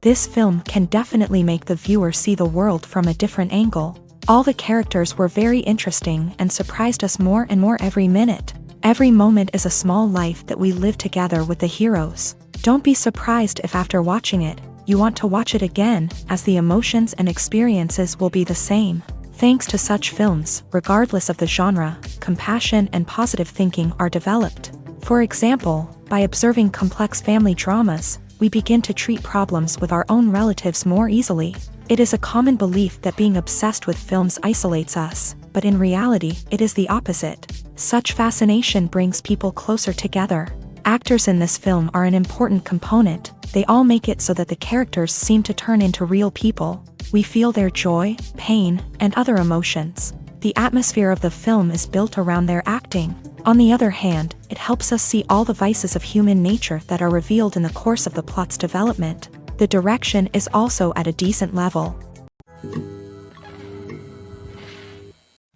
This film can definitely make the viewer see the world from a different angle. All the characters were very interesting and surprised us more and more every minute. Every moment is a small life that we live together with the heroes. Don't be surprised if after watching it, you want to watch it again, as the emotions and experiences will be the same. Thanks to such films, regardless of the genre, compassion and positive thinking are developed. For example, by observing complex family dramas, we begin to treat problems with our own relatives more easily. It is a common belief that being obsessed with films isolates us, but in reality, it is the opposite. Such fascination brings people closer together. Actors in this film are an important component. They all make it so that the characters seem to turn into real people. We feel their joy, pain, and other emotions. The atmosphere of the film is built around their acting. On the other hand, it helps us see all the vices of human nature that are revealed in the course of the plot's development. The direction is also at a decent level.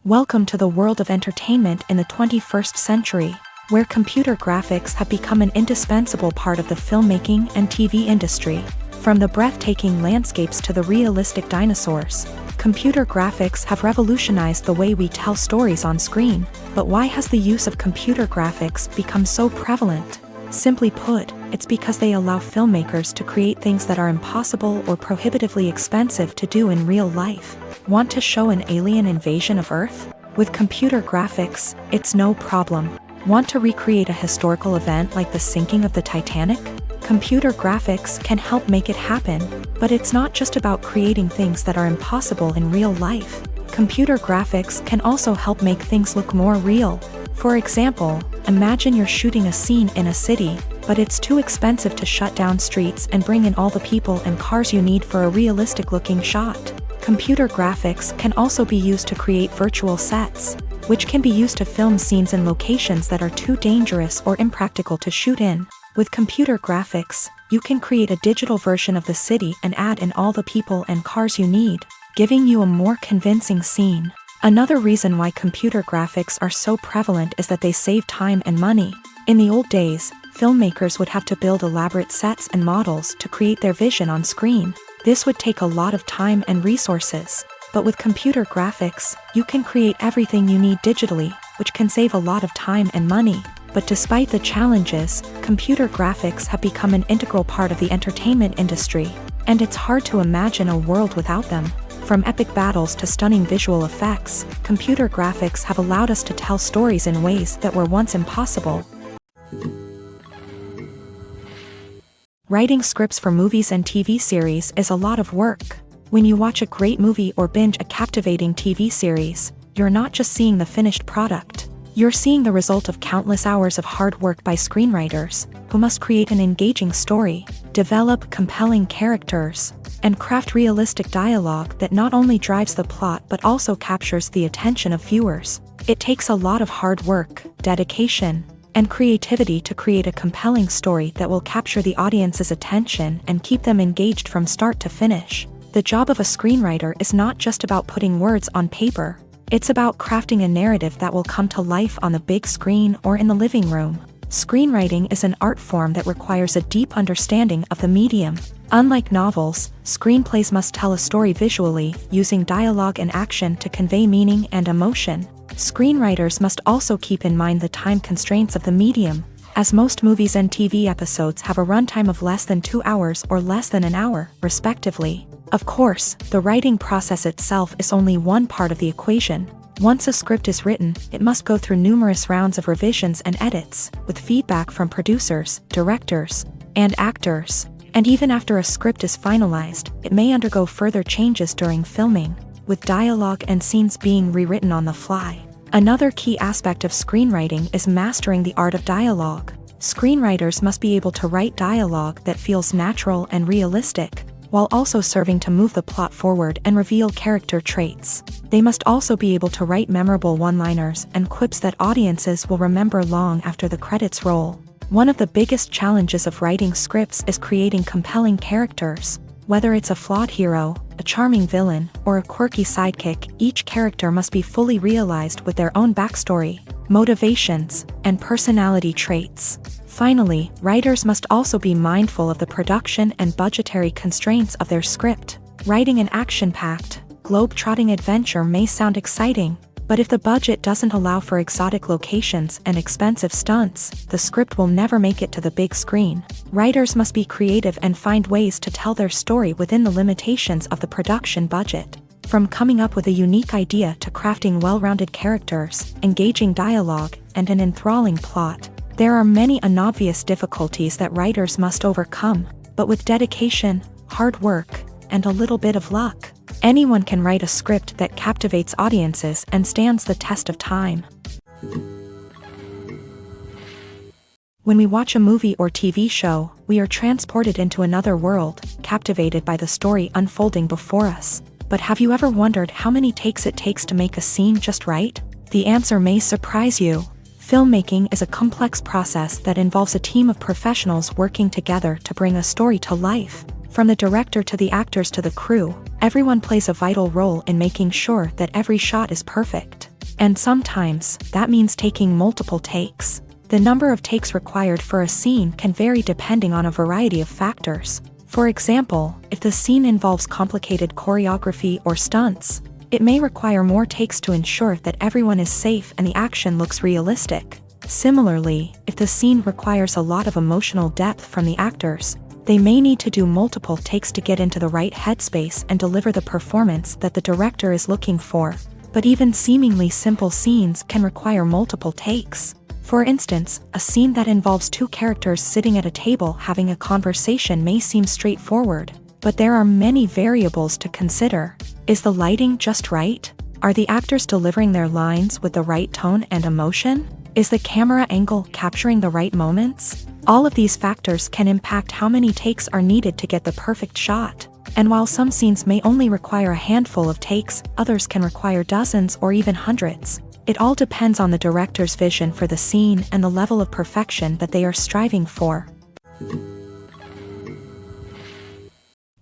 Welcome to the world of entertainment in the 21st century, where computer graphics have become an indispensable part of the filmmaking and TV industry. From the breathtaking landscapes to the realistic dinosaurs, computer graphics have revolutionized the way we tell stories on screen. But why has the use of computer graphics become so prevalent? Simply put, it's because they allow filmmakers to create things that are impossible or prohibitively expensive to do in real life. Want to show an alien invasion of Earth? With computer graphics, it's no problem. Want to recreate a historical event like the sinking of the Titanic? Computer graphics can help make it happen, but it's not just about creating things that are impossible in real life. Computer graphics can also help make things look more real. For example, imagine you're shooting a scene in a city, but it's too expensive to shut down streets and bring in all the people and cars you need for a realistic-looking shot. Computer graphics can also be used to create virtual sets, which can be used to film scenes in locations that are too dangerous or impractical to shoot in. With computer graphics, you can create a digital version of the city and add in all the people and cars you need, giving you a more convincing scene. Another reason why computer graphics are so prevalent is that they save time and money. In the old days, filmmakers would have to build elaborate sets and models to create their vision on screen. This would take a lot of time and resources. But with computer graphics, you can create everything you need digitally, which can save a lot of time and money. But despite the challenges, computer graphics have become an integral part of the entertainment industry, and it's hard to imagine a world without them. From epic battles to stunning visual effects, computer graphics have allowed us to tell stories in ways that were once impossible. Writing scripts for movies and TV series is a lot of work. When you watch a great movie or binge a captivating TV series, you're not just seeing the finished product. You're seeing the result of countless hours of hard work by screenwriters, who must create an engaging story, develop compelling characters, and craft realistic dialogue that not only drives the plot but also captures the attention of viewers. It takes a lot of hard work, dedication, and creativity to create a compelling story that will capture the audience's attention and keep them engaged from start to finish. The job of a screenwriter is not just about putting words on paper. It's about crafting a narrative that will come to life on the big screen or in the living room. Screenwriting is an art form that requires a deep understanding of the medium. Unlike novels, screenplays must tell a story visually, using dialogue and action to convey meaning and emotion. Screenwriters must also keep in mind the time constraints of the medium, as most movies and TV episodes have a runtime of less than 2 hours or less than an hour, respectively. Of course, the writing process itself is only one part of the equation. Once a script is written, it must go through numerous rounds of revisions and edits, with feedback from producers, directors, and actors. And even after a script is finalized, it may undergo further changes during filming, with dialogue and scenes being rewritten on the fly. Another key aspect of screenwriting is mastering the art of dialogue. Screenwriters must be able to write dialogue that feels natural and realistic, while also serving to move the plot forward and reveal character traits. They must also be able to write memorable one-liners and quips that audiences will remember long after the credits roll. One of the biggest challenges of writing scripts is creating compelling characters. Whether it's a flawed hero, a charming villain, or a quirky sidekick, each character must be fully realized with their own backstory, motivations, and personality traits. Finally, writers must also be mindful of the production and budgetary constraints of their script. Writing an action-packed, globe-trotting adventure may sound exciting, but if the budget doesn't allow for exotic locations and expensive stunts, the script will never make it to the big screen. Writers must be creative and find ways to tell their story within the limitations of the production budget. From coming up with a unique idea to crafting well-rounded characters, engaging dialogue, and an enthralling plot, there are many unobvious difficulties that writers must overcome, but with dedication, hard work, and a little bit of luck, anyone can write a script that captivates audiences and stands the test of time. When we watch a movie or TV show, we are transported into another world, captivated by the story unfolding before us. But have you ever wondered how many takes it takes to make a scene just right? The answer may surprise you. Filmmaking is a complex process that involves a team of professionals working together to bring a story to life. From the director to the actors to the crew, everyone plays a vital role in making sure that every shot is perfect. And sometimes, that means taking multiple takes. The number of takes required for a scene can vary depending on a variety of factors. For example, if the scene involves complicated choreography or stunts, it may require more takes to ensure that everyone is safe and the action looks realistic. Similarly, if the scene requires a lot of emotional depth from the actors, they may need to do multiple takes to get into the right headspace and deliver the performance that the director is looking for. But even seemingly simple scenes can require multiple takes. For instance, a scene that involves two characters sitting at a table having a conversation may seem straightforward, but there are many variables to consider. Is the lighting just right? Are the actors delivering their lines with the right tone and emotion? Is the camera angle capturing the right moments? All of these factors can impact how many takes are needed to get the perfect shot. And while some scenes may only require a handful of takes, others can require dozens or even hundreds. It all depends on the director's vision for the scene and the level of perfection that they are striving for.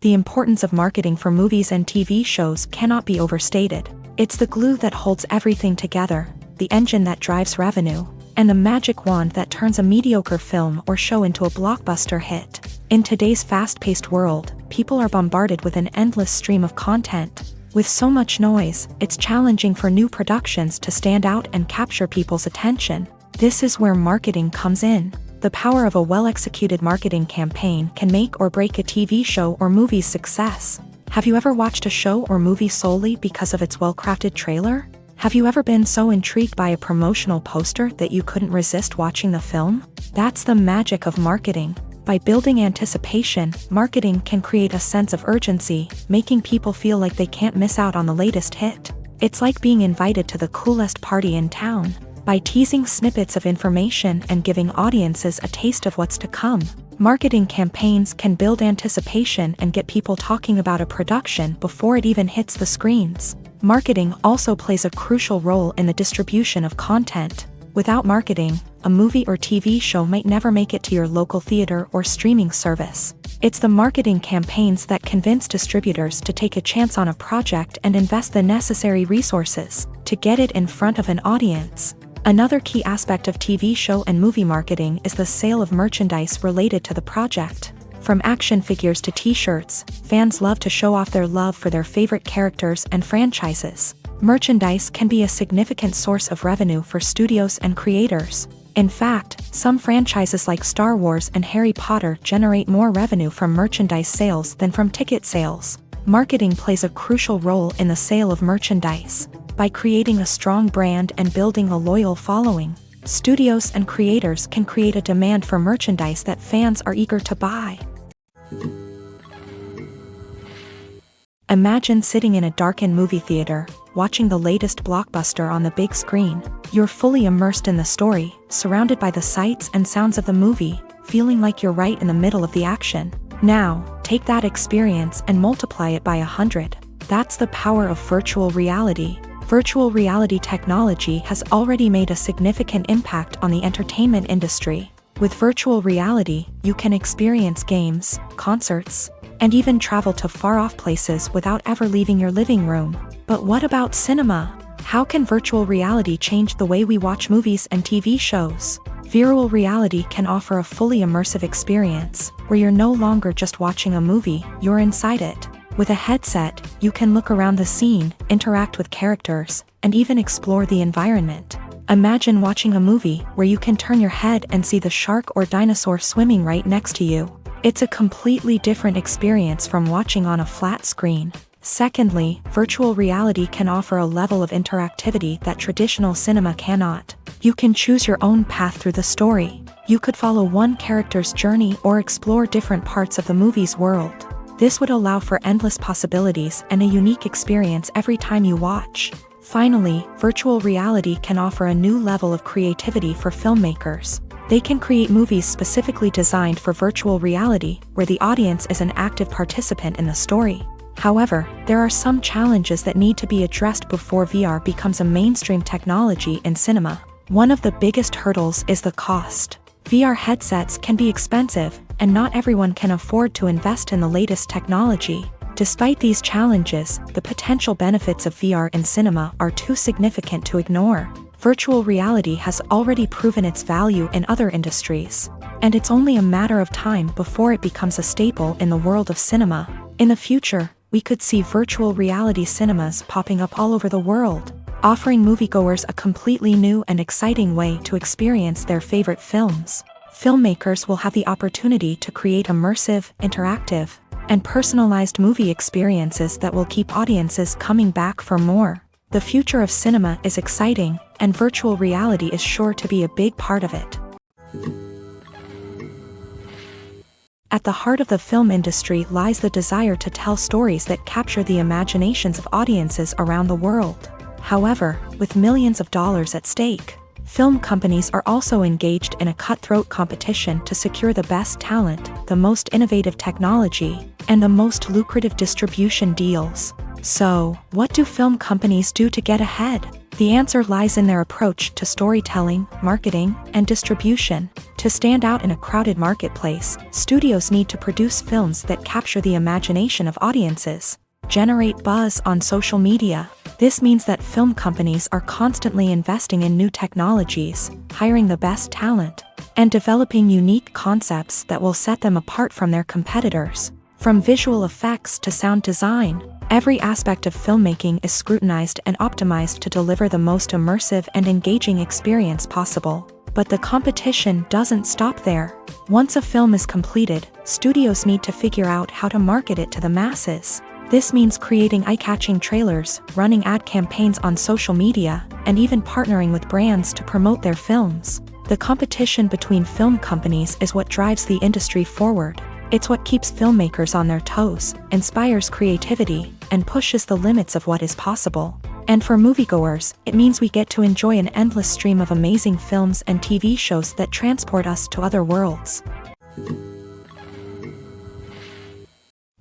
The importance of marketing for movies and TV shows cannot be overstated. It's the glue that holds everything together, the engine that drives revenue, and the magic wand that turns a mediocre film or show into a blockbuster hit. In today's fast-paced world, people are bombarded with an endless stream of content. With so much noise, it's challenging for new productions to stand out and capture people's attention. This is where marketing comes in. The power of a well-executed marketing campaign can make or break a TV show or movie's success. Have you ever watched a show or movie solely because of its well-crafted trailer? Have you ever been so intrigued by a promotional poster that you couldn't resist watching the film? That's the magic of marketing. By building anticipation, marketing can create a sense of urgency, making people feel like they can't miss out on the latest hit. It's like being invited to the coolest party in town. By teasing snippets of information and giving audiences a taste of what's to come, marketing campaigns can build anticipation and get people talking about a production before it even hits the screens. Marketing also plays a crucial role in the distribution of content. Without marketing, a movie or TV show might never make it to your local theater or streaming service. It's the marketing campaigns that convince distributors to take a chance on a project and invest the necessary resources to get it in front of an audience. Another key aspect of TV show and movie marketing is the sale of merchandise related to the project. From action figures to t-shirts, fans love to show off their love for their favorite characters and franchises. Merchandise can be a significant source of revenue for studios and creators. In fact, some franchises like Star Wars and Harry Potter generate more revenue from merchandise sales than from ticket sales. Marketing plays a crucial role in the sale of merchandise. By creating a strong brand and building a loyal following, studios and creators can create a demand for merchandise that fans are eager to buy. Imagine sitting in a darkened movie theater, watching the latest blockbuster on the big screen. You're fully immersed in the story, surrounded by the sights and sounds of the movie, feeling like you're right in the middle of the action. Now, take that experience and multiply it by 100. That's the power of virtual reality. Virtual reality technology has already made a significant impact on the entertainment industry. With virtual reality, you can experience games, concerts, and even travel to far-off places without ever leaving your living room. But what about cinema? How can virtual reality change the way we watch movies and TV shows? Virtual reality can offer a fully immersive experience, where you're no longer just watching a movie, you're inside it. With a headset, you can look around the scene, interact with characters, and even explore the environment. Imagine watching a movie where you can turn your head and see the shark or dinosaur swimming right next to you. It's a completely different experience from watching on a flat screen. Secondly, virtual reality can offer a level of interactivity that traditional cinema cannot. You can choose your own path through the story. You could follow one character's journey or explore different parts of the movie's world. This would allow for endless possibilities and a unique experience every time you watch. Finally, virtual reality can offer a new level of creativity for filmmakers. They can create movies specifically designed for virtual reality, where the audience is an active participant in the story. However, there are some challenges that need to be addressed before VR becomes a mainstream technology in cinema. One of the biggest hurdles is the cost. VR headsets can be expensive, and not everyone can afford to invest in the latest technology. Despite these challenges, the potential benefits of VR in cinema are too significant to ignore. Virtual reality has already proven its value in other industries, and it's only a matter of time before it becomes a staple in the world of cinema. In the future, we could see virtual reality cinemas popping up all over the world, offering moviegoers a completely new and exciting way to experience their favorite films. Filmmakers will have the opportunity to create immersive, interactive, and personalized movie experiences that will keep audiences coming back for more. The future of cinema is exciting, and virtual reality is sure to be a big part of it. At the heart of the film industry lies the desire to tell stories that capture the imaginations of audiences around the world. However, with millions of dollars at stake, film companies are also engaged in a cutthroat competition to secure the best talent, the most innovative technology, and the most lucrative distribution deals. So, what do film companies do to get ahead? The answer lies in their approach to storytelling, marketing, and distribution. To stand out in a crowded marketplace, studios need to produce films that capture the imagination of audiences, generate buzz on social media. This means that film companies are constantly investing in new technologies, hiring the best talent, and developing unique concepts that will set them apart from their competitors. From visual effects to sound design, every aspect of filmmaking is scrutinized and optimized to deliver the most immersive and engaging experience possible. But the competition doesn't stop there. Once a film is completed, studios need to figure out how to market it to the masses. This means creating eye-catching trailers, running ad campaigns on social media, and even partnering with brands to promote their films. The competition between film companies is what drives the industry forward. It's what keeps filmmakers on their toes, inspires creativity, and pushes the limits of what is possible. And for moviegoers, it means we get to enjoy an endless stream of amazing films and TV shows that transport us to other worlds.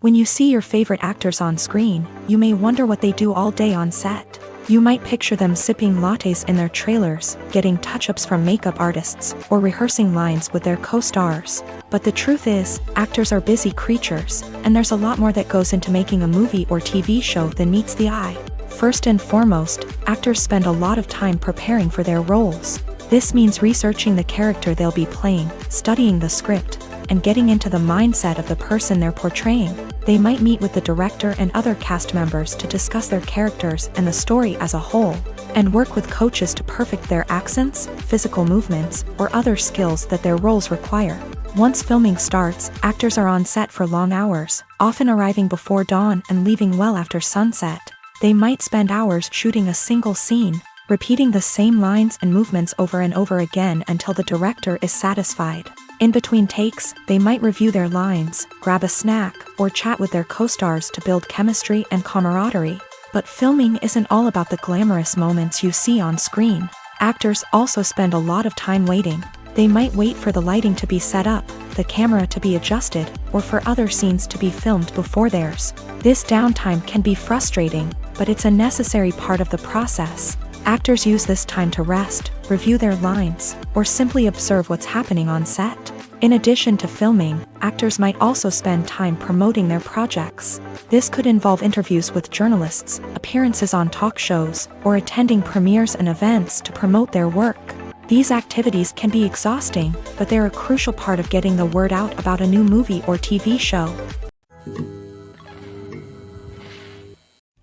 When you see your favorite actors on screen, you may wonder what they do all day on set. You might picture them sipping lattes in their trailers, getting touch-ups from makeup artists, or rehearsing lines with their co-stars. But the truth is, actors are busy creatures, and there's a lot more that goes into making a movie or TV show than meets the eye. First and foremost, actors spend a lot of time preparing for their roles. This means researching the character they'll be playing, studying the script, and getting into the mindset of the person they're portraying. They might meet with the director and other cast members to discuss their characters and the story as a whole, and work with coaches to perfect their accents, physical movements, or other skills that their roles require. Once filming starts, actors are on set for long hours, often arriving before dawn and leaving well after sunset. They might spend hours shooting a single scene, repeating the same lines and movements over and over again until the director is satisfied. In between takes, they might review their lines, grab a snack, or chat with their co-stars to build chemistry and camaraderie. But filming isn't all about the glamorous moments you see on screen. Actors also spend a lot of time waiting. They might wait for the lighting to be set up, the camera to be adjusted, or for other scenes to be filmed before theirs. This downtime can be frustrating, but it's a necessary part of the process. Actors use this time to rest, review their lines, or simply observe what's happening on set. In addition to filming, actors might also spend time promoting their projects. This could involve interviews with journalists, appearances on talk shows, or attending premieres and events to promote their work. These activities can be exhausting, but they're a crucial part of getting the word out about a new movie or TV show.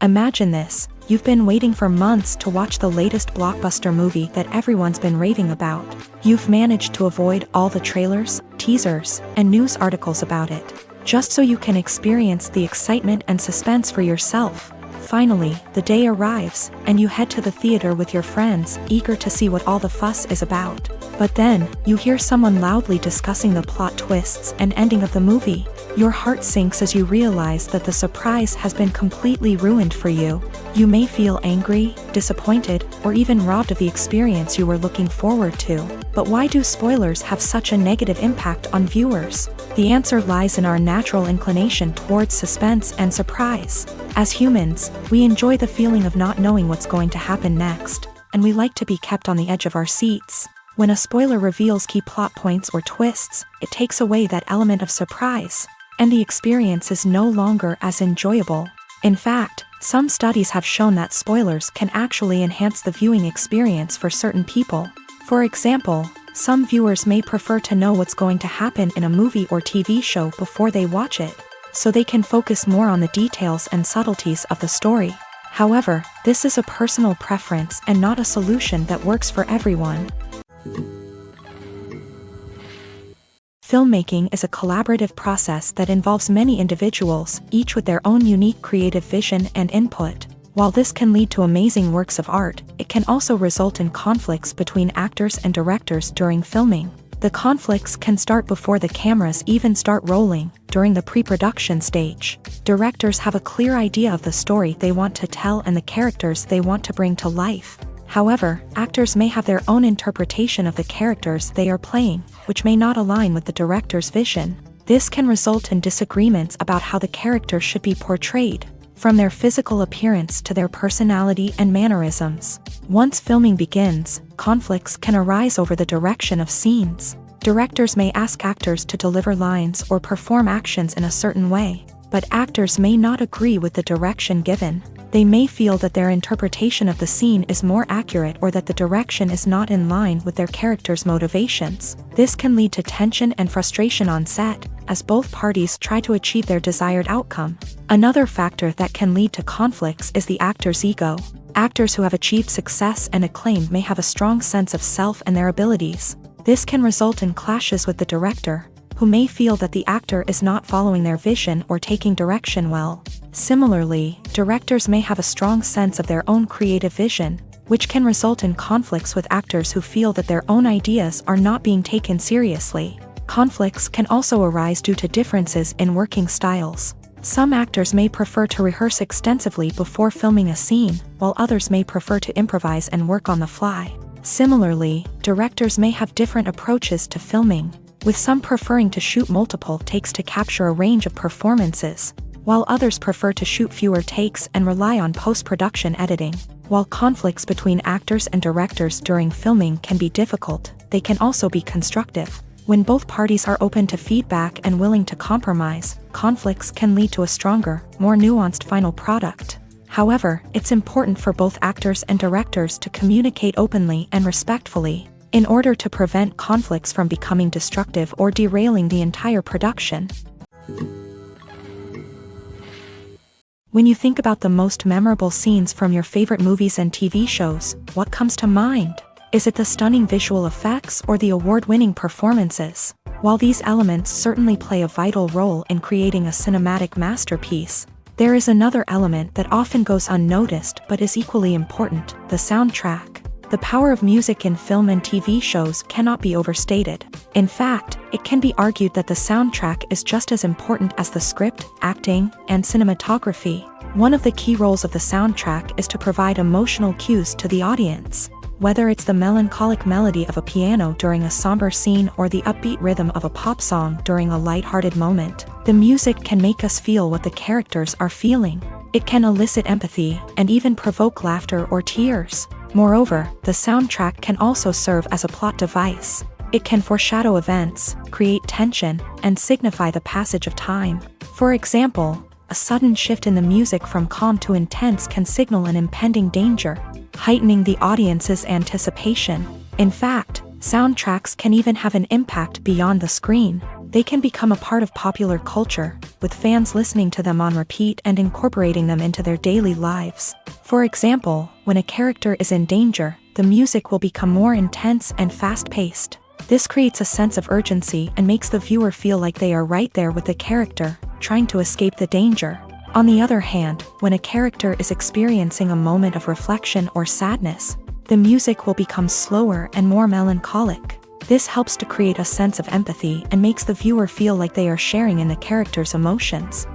Imagine this: you've been waiting for months to watch the latest blockbuster movie that everyone's been raving about. You've managed to avoid all the trailers, teasers, and news articles about it, just so you can experience the excitement and suspense for yourself. Finally, the day arrives, and you head to the theater with your friends, eager to see what all the fuss is about. But then, you hear someone loudly discussing the plot twists and ending of the movie. Your heart sinks as you realize that the surprise has been completely ruined for you. You may feel angry, disappointed, or even robbed of the experience you were looking forward to. But why do spoilers have such a negative impact on viewers? The answer lies in our natural inclination towards suspense and surprise. As humans, we enjoy the feeling of not knowing what's going to happen next, and we like to be kept on the edge of our seats. When a spoiler reveals key plot points or twists, it takes away that element of surprise, and the experience is no longer as enjoyable. In fact, some studies have shown that spoilers can actually enhance the viewing experience for certain people. For example, some viewers may prefer to know what's going to happen in a movie or TV show before they watch it, so they can focus more on the details and subtleties of the story. However, this is a personal preference and not a solution that works for everyone. Filmmaking is a collaborative process that involves many individuals, each with their own unique creative vision and input. While this can lead to amazing works of art, it can also result in conflicts between actors and directors during filming. The conflicts can start before the cameras even start rolling, during the pre-production stage. Directors have a clear idea of the story they want to tell and the characters they want to bring to life. However, actors may have their own interpretation of the characters they are playing, which may not align with the director's vision. This can result in disagreements about how the character should be portrayed, from their physical appearance to their personality and mannerisms. Once filming begins, conflicts can arise over the direction of scenes. Directors may ask actors to deliver lines or perform actions in a certain way, but actors may not agree with the direction given. They may feel that their interpretation of the scene is more accurate or that the direction is not in line with their character's motivations. This can lead to tension and frustration on set, as both parties try to achieve their desired outcome. Another factor that can lead to conflicts is the actor's ego. Actors who have achieved success and acclaim may have a strong sense of self and their abilities. This can result in clashes with the director, who may feel that the actor is not following their vision or taking direction well. Similarly, directors may have a strong sense of their own creative vision, which can result in conflicts with actors who feel that their own ideas are not being taken seriously. Conflicts can also arise due to differences in working styles. Some actors may prefer to rehearse extensively before filming a scene, while others may prefer to improvise and work on the fly. Similarly, directors may have different approaches to filming, with some preferring to shoot multiple takes to capture a range of performances, while others prefer to shoot fewer takes and rely on post-production editing. While conflicts between actors and directors during filming can be difficult, they can also be constructive. When both parties are open to feedback and willing to compromise, conflicts can lead to a stronger, more nuanced final product. However, it's important for both actors and directors to communicate openly and respectfully, in order to prevent conflicts from becoming destructive or derailing the entire production. When you think about the most memorable scenes from your favorite movies and TV shows, what comes to mind? Is it the stunning visual effects or the award-winning performances? While these elements certainly play a vital role in creating a cinematic masterpiece, there is another element that often goes unnoticed but is equally important: the soundtrack. The power of music in film and TV shows cannot be overstated. In fact, it can be argued that the soundtrack is just as important as the script, acting, and cinematography. One of the key roles of the soundtrack is to provide emotional cues to the audience. Whether it's the melancholic melody of a piano during a somber scene or the upbeat rhythm of a pop song during a lighthearted moment, the music can make us feel what the characters are feeling. It can elicit empathy and even provoke laughter or tears. Moreover, the soundtrack can also serve as a plot device. It can foreshadow events, create tension, and signify the passage of time. For example, a sudden shift in the music from calm to intense can signal an impending danger, heightening the audience's anticipation. In fact, soundtracks can even have an impact beyond the screen. They can become a part of popular culture, with fans listening to them on repeat and incorporating them into their daily lives. For example, when a character is in danger, the music will become more intense and fast-paced. This creates a sense of urgency and makes the viewer feel like they are right there with the character, trying to escape the danger. On the other hand, when a character is experiencing a moment of reflection or sadness, the music will become slower and more melancholic. This helps to create a sense of empathy and makes the viewer feel like they are sharing in the character's emotions.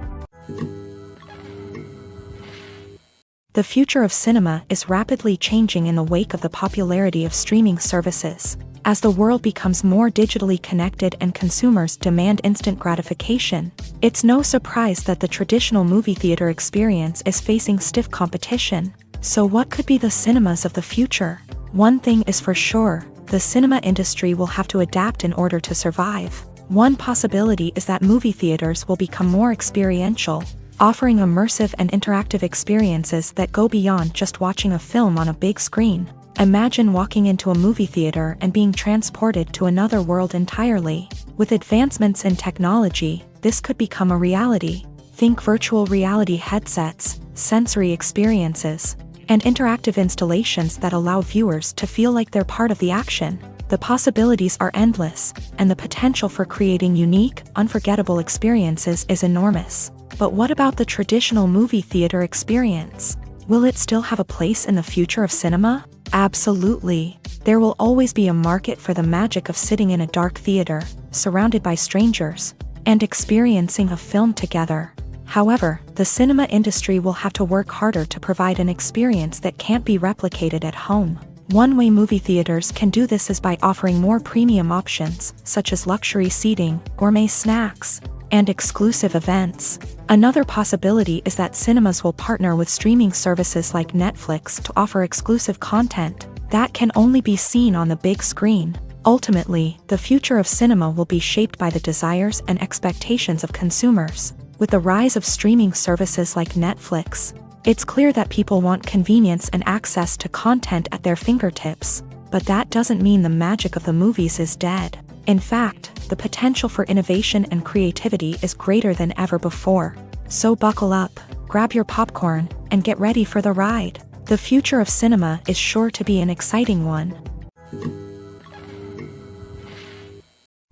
The future of cinema is rapidly changing in the wake of the popularity of streaming services. As the world becomes more digitally connected and consumers demand instant gratification, it's no surprise that the traditional movie theater experience is facing stiff competition. So what could be the cinemas of the future? One thing is for sure, the cinema industry will have to adapt in order to survive. One possibility is that movie theaters will become more experiential, offering immersive and interactive experiences that go beyond just watching a film on a big screen. Imagine walking into a movie theater and being transported to another world entirely. With advancements in technology, this could become a reality. Think virtual reality headsets, sensory experiences, and interactive installations that allow viewers to feel like they're part of the action. The possibilities are endless, and the potential for creating unique, unforgettable experiences is enormous. But what about the traditional movie theater experience? Will it still have a place in the future of cinema? Absolutely. There will always be a market for the magic of sitting in a dark theater, surrounded by strangers, and experiencing a film together. However, the cinema industry will have to work harder to provide an experience that can't be replicated at home. One way movie theaters can do this is by offering more premium options, such as luxury seating, gourmet snacks, and exclusive events. Another possibility is that cinemas will partner with streaming services like Netflix to offer exclusive content that can only be seen on the big screen. Ultimately, the future of cinema will be shaped by the desires and expectations of consumers. With the rise of streaming services like Netflix, it's clear that people want convenience and access to content at their fingertips. But that doesn't mean the magic of the movies is dead. In fact, the potential for innovation and creativity is greater than ever before. So buckle up, grab your popcorn, and get ready for the ride. The future of cinema is sure to be an exciting one.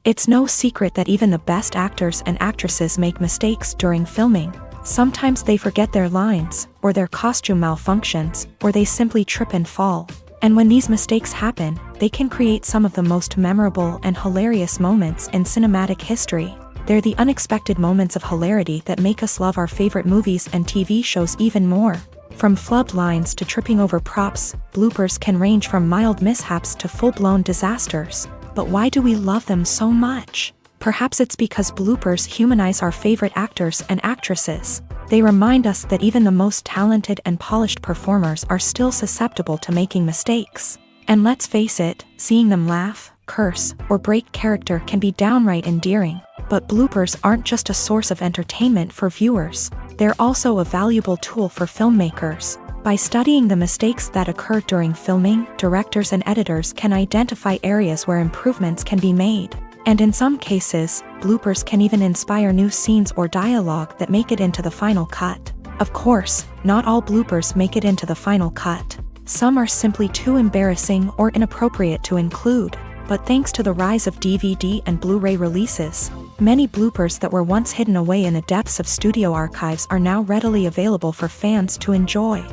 It's no secret that even the best actors and actresses make mistakes during filming. Sometimes they forget their lines, or their costume malfunctions, or they simply trip and fall. And when these mistakes happen, they can create some of the most memorable and hilarious moments in cinematic history. They're the unexpected moments of hilarity that make us love our favorite movies and TV shows even more. From flubbed lines to tripping over props, bloopers can range from mild mishaps to full-blown disasters. But why do we love them so much? Perhaps it's because bloopers humanize our favorite actors and actresses. They remind us that even the most talented and polished performers are still susceptible to making mistakes. And let's face it, seeing them laugh, curse, or break character can be downright endearing. But bloopers aren't just a source of entertainment for viewers. They're also a valuable tool for filmmakers. By studying the mistakes that occur during filming, directors and editors can identify areas where improvements can be made. And in some cases, bloopers can even inspire new scenes or dialogue that make it into the final cut. Of course, not all bloopers make it into the final cut. Some are simply too embarrassing or inappropriate to include. But thanks to the rise of DVD and Blu-ray releases, many bloopers that were once hidden away in the depths of studio archives are now readily available for fans to enjoy.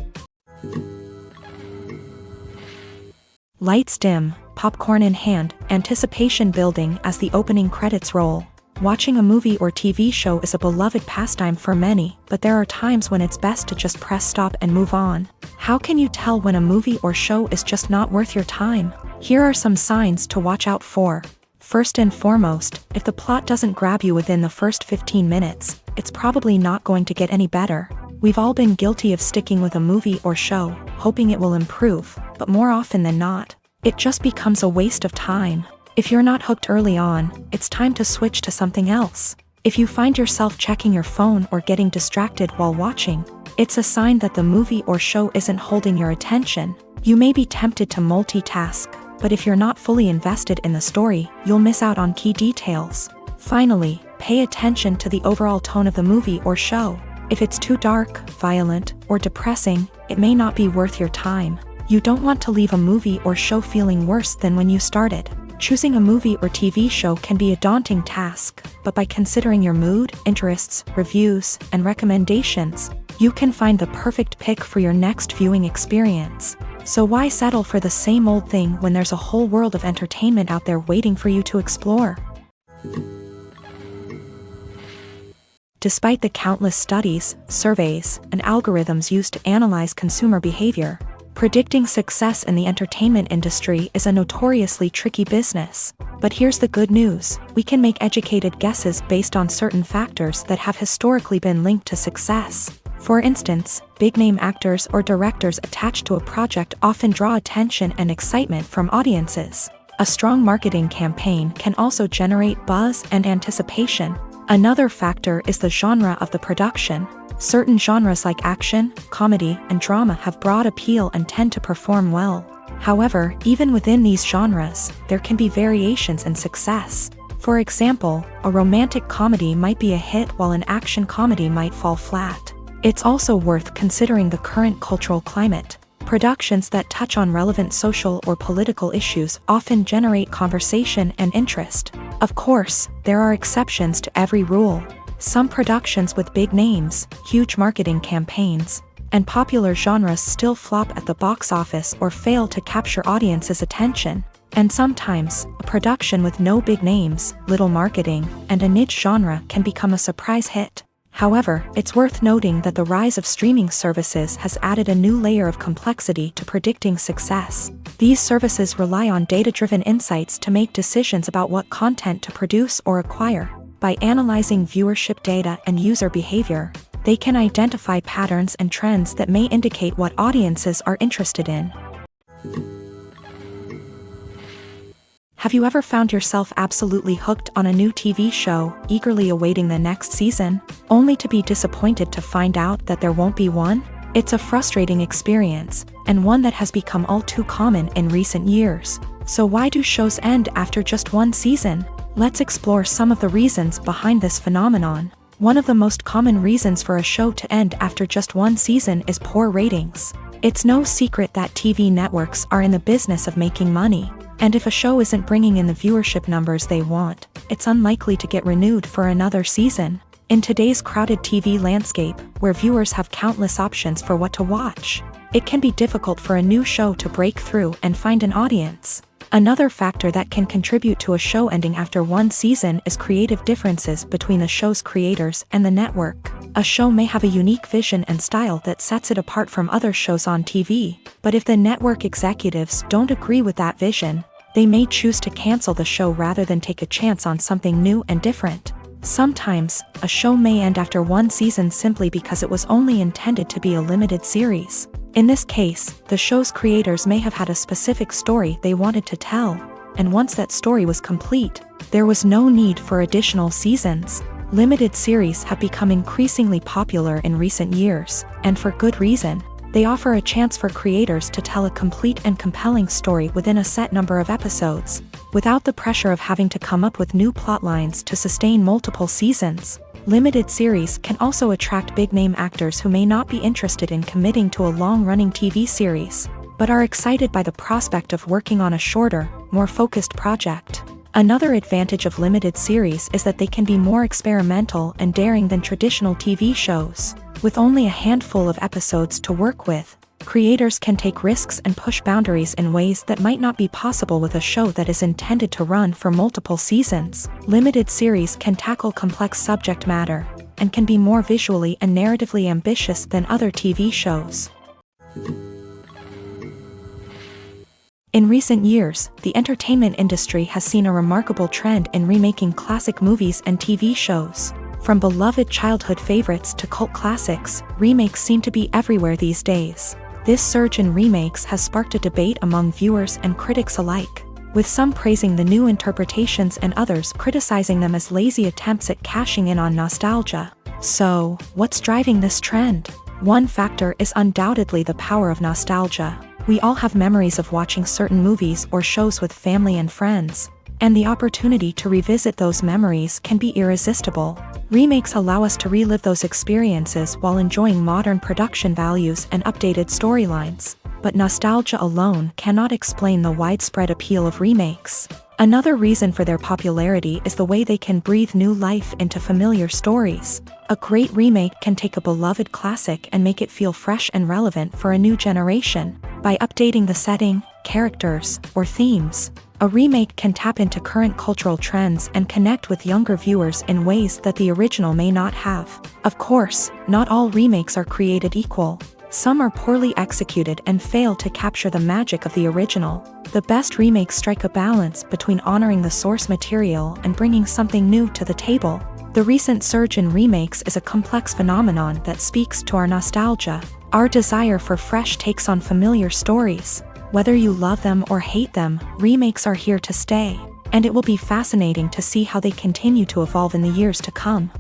Lights dim, popcorn in hand, anticipation building as the opening credits roll. Watching a movie or TV show is a beloved pastime for many, but there are times when it's best to just press stop and move on. How can you tell when a movie or show is just not worth your time? Here are some signs to watch out for. First and foremost, if the plot doesn't grab you within the first 15 minutes, it's probably not going to get any better. We've all been guilty of sticking with a movie or show, hoping it will improve, but more often than not, it just becomes a waste of time. If you're not hooked early on, it's time to switch to something else. If you find yourself checking your phone or getting distracted while watching, it's a sign that the movie or show isn't holding your attention. You may be tempted to multitask, but if you're not fully invested in the story, you'll miss out on key details. Finally, pay attention to the overall tone of the movie or show. If it's too dark, violent, or depressing, it may not be worth your time. You don't want to leave a movie or show feeling worse than when you started. Choosing a movie or TV show can be a daunting task, but by considering your mood, interests, reviews, and recommendations, you can find the perfect pick for your next viewing experience. So why settle for the same old thing when there's a whole world of entertainment out there waiting for you to explore? Despite the countless studies, surveys, and algorithms used to analyze consumer behavior, predicting success in the entertainment industry is a notoriously tricky business. But here's the good news: we can make educated guesses based on certain factors that have historically been linked to success. For instance, big-name actors or directors attached to a project often draw attention and excitement from audiences. A strong marketing campaign can also generate buzz and anticipation. Another factor is the genre of the production. Certain genres like action, comedy, and drama have broad appeal and tend to perform well. However, even within these genres, there can be variations in success. For example, a romantic comedy might be a hit while an action comedy might fall flat. It's also worth considering the current cultural climate. Productions that touch on relevant social or political issues often generate conversation and interest. Of course, there are exceptions to every rule. Some productions with big names, huge marketing campaigns, and popular genres still flop at the box office or fail to capture audiences' attention. And sometimes, a production with no big names, little marketing, and a niche genre can become a surprise hit. However, it's worth noting that the rise of streaming services has added a new layer of complexity to predicting success. These services rely on data-driven insights to make decisions about what content to produce or acquire. By analyzing viewership data and user behavior, they can identify patterns and trends that may indicate what audiences are interested in. Have you ever found yourself absolutely hooked on a new TV show, eagerly awaiting the next season, only to be disappointed to find out that there won't be one? It's a frustrating experience, and one that has become all too common in recent years. So why do shows end after just one season? Let's explore some of the reasons behind this phenomenon. One of the most common reasons for a show to end after just one season is poor ratings. It's no secret that TV networks are in the business of making money. And if a show isn't bringing in the viewership numbers they want, it's unlikely to get renewed for another season. In today's crowded TV landscape, where viewers have countless options for what to watch, it can be difficult for a new show to break through and find an audience. Another factor that can contribute to a show ending after one season is creative differences between the show's creators and the network. A show may have a unique vision and style that sets it apart from other shows on TV, but if the network executives don't agree with that vision, they may choose to cancel the show rather than take a chance on something new and different. Sometimes, a show may end after one season simply because it was only intended to be a limited series. In this case, the show's creators may have had a specific story they wanted to tell, and once that story was complete, there was no need for additional seasons. Limited series have become increasingly popular in recent years, and for good reason. They offer a chance for creators to tell a complete and compelling story within a set number of episodes, without the pressure of having to come up with new plotlines to sustain multiple seasons. Limited series can also attract big-name actors who may not be interested in committing to a long-running TV series, but are excited by the prospect of working on a shorter, more focused project. Another advantage of limited series is that they can be more experimental and daring than traditional TV shows. With only a handful of episodes to work with, creators can take risks and push boundaries in ways that might not be possible with a show that is intended to run for multiple seasons. Limited series can tackle complex subject matter, and can be more visually and narratively ambitious than other TV shows. In recent years, the entertainment industry has seen a remarkable trend in remaking classic movies and TV shows. From beloved childhood favorites to cult classics, remakes seem to be everywhere these days. This surge in remakes has sparked a debate among viewers and critics alike, with some praising the new interpretations and others criticizing them as lazy attempts at cashing in on nostalgia. So, what's driving this trend? One factor is undoubtedly the power of nostalgia. We all have memories of watching certain movies or shows with family and friends, and the opportunity to revisit those memories can be irresistible. Remakes allow us to relive those experiences while enjoying modern production values and updated storylines. But nostalgia alone cannot explain the widespread appeal of remakes. Another reason for their popularity is the way they can breathe new life into familiar stories. A great remake can take a beloved classic and make it feel fresh and relevant for a new generation. By updating the setting, characters, or themes, a remake can tap into current cultural trends and connect with younger viewers in ways that the original may not have. Of course, not all remakes are created equal. Some are poorly executed and fail to capture the magic of the original. The best remakes strike a balance between honoring the source material and bringing something new to the table. The recent surge in remakes is a complex phenomenon that speaks to our nostalgia, our desire for fresh takes on familiar stories. Whether you love them or hate them, remakes are here to stay, and it will be fascinating to see how they continue to evolve in the years to come.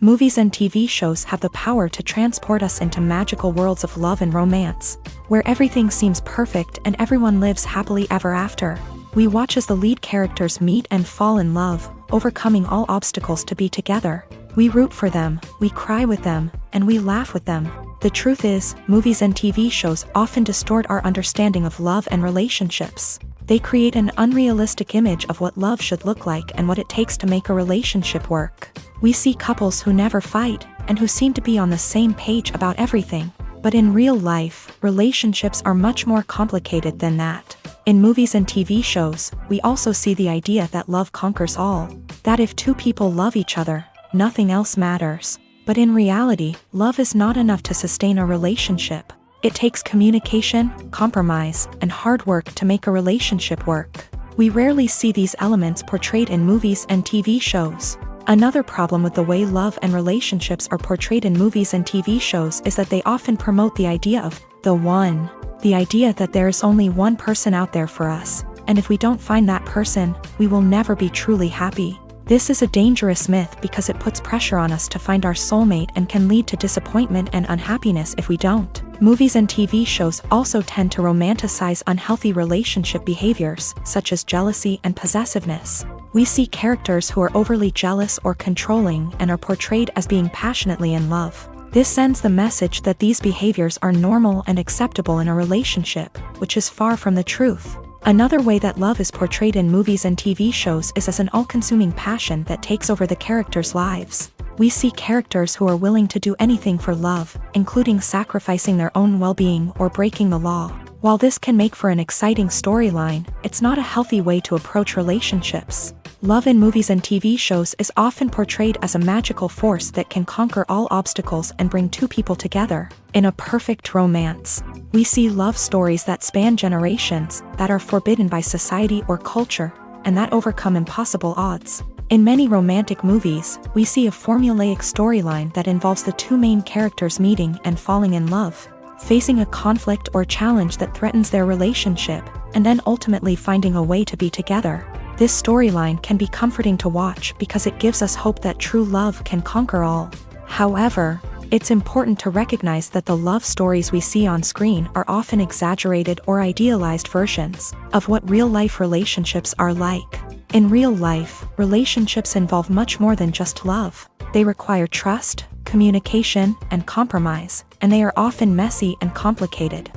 Movies and TV shows have the power to transport us into magical worlds of love and romance, where everything seems perfect and everyone lives happily ever after. We watch as the lead characters meet and fall in love, overcoming all obstacles to be together. We root for them, we cry with them, and we laugh with them. The truth is, movies and TV shows often distort our understanding of love and relationships. They create an unrealistic image of what love should look like and what it takes to make a relationship work. We see couples who never fight, and who seem to be on the same page about everything. But in real life, relationships are much more complicated than that. In movies and TV shows, we also see the idea that love conquers all. That if two people love each other, nothing else matters. But in reality, love is not enough to sustain a relationship. It takes communication, compromise, and hard work to make a relationship work. We rarely see these elements portrayed in movies and TV shows. Another problem with the way love and relationships are portrayed in movies and TV shows is that they often promote the idea of the one. The idea that there is only one person out there for us, and if we don't find that person, we will never be truly happy. This is a dangerous myth because it puts pressure on us to find our soulmate and can lead to disappointment and unhappiness if we don't. Movies and TV shows also tend to romanticize unhealthy relationship behaviors, such as jealousy and possessiveness. We see characters who are overly jealous or controlling and are portrayed as being passionately in love. This sends the message that these behaviors are normal and acceptable in a relationship, which is far from the truth. Another way that love is portrayed in movies and TV shows is as an all-consuming passion that takes over the characters' lives. We see characters who are willing to do anything for love, including sacrificing their own well-being or breaking the law. While this can make for an exciting storyline, it's not a healthy way to approach relationships. Love in movies and TV shows is often portrayed as a magical force that can conquer all obstacles and bring two people together. In a perfect romance, we see love stories that span generations, that are forbidden by society or culture, and that overcome impossible odds. In many romantic movies, we see a formulaic storyline that involves the two main characters meeting and falling in love, facing a conflict or challenge that threatens their relationship, and then ultimately finding a way to be together. This storyline can be comforting to watch because it gives us hope that true love can conquer all. However, it's important to recognize that the love stories we see on screen are often exaggerated or idealized versions of what real-life relationships are like. In real life, relationships involve much more than just love. They require trust, communication, and compromise, and they are often messy and complicated.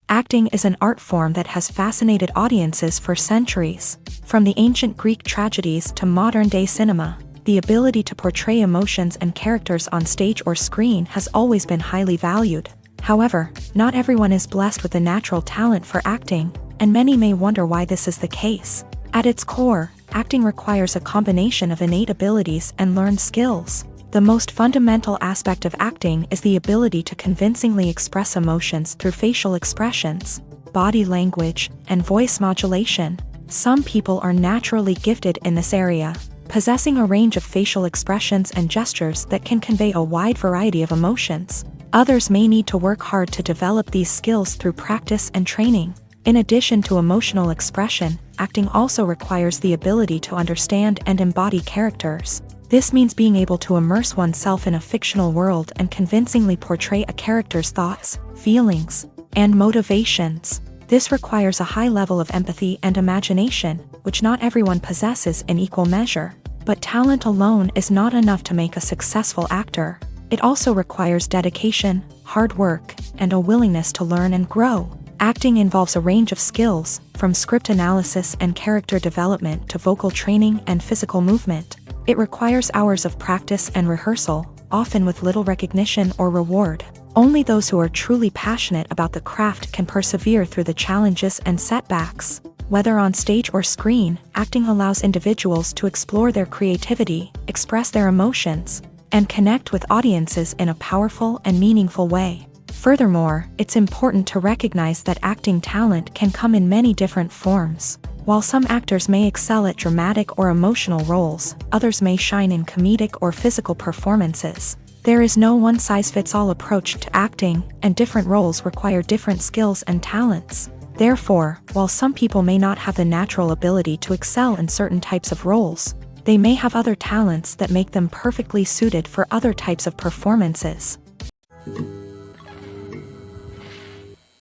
Acting is an art form that has fascinated audiences for centuries. From the ancient Greek tragedies to modern-day cinema, the ability to portray emotions and characters on stage or screen has always been highly valued. However, not everyone is blessed with a natural talent for acting, and many may wonder why this is the case. At its core, acting requires a combination of innate abilities and learned skills. The most fundamental aspect of acting is the ability to convincingly express emotions through facial expressions, body language, and voice modulation. Some people are naturally gifted in this area, possessing a range of facial expressions and gestures that can convey a wide variety of emotions. Others may need to work hard to develop these skills through practice and training. In addition to emotional expression, acting also requires the ability to understand and embody characters. This means being able to immerse oneself in a fictional world and convincingly portray a character's thoughts, feelings, and motivations. This requires a high level of empathy and imagination, which not everyone possesses in equal measure. But talent alone is not enough to make a successful actor. It also requires dedication, hard work, and a willingness to learn and grow. Acting involves a range of skills, from script analysis and character development to vocal training and physical movement. It requires hours of practice and rehearsal, often with little recognition or reward. Only those who are truly passionate about the craft can persevere through the challenges and setbacks. Whether on stage or screen, acting allows individuals to explore their creativity, express their emotions, and connect with audiences in a powerful and meaningful way. Furthermore, it's important to recognize that acting talent can come in many different forms. While some actors may excel at dramatic or emotional roles, others may shine in comedic or physical performances. There is no one-size-fits-all approach to acting, and different roles require different skills and talents. Therefore, while some people may not have the natural ability to excel in certain types of roles, they may have other talents that make them perfectly suited for other types of performances.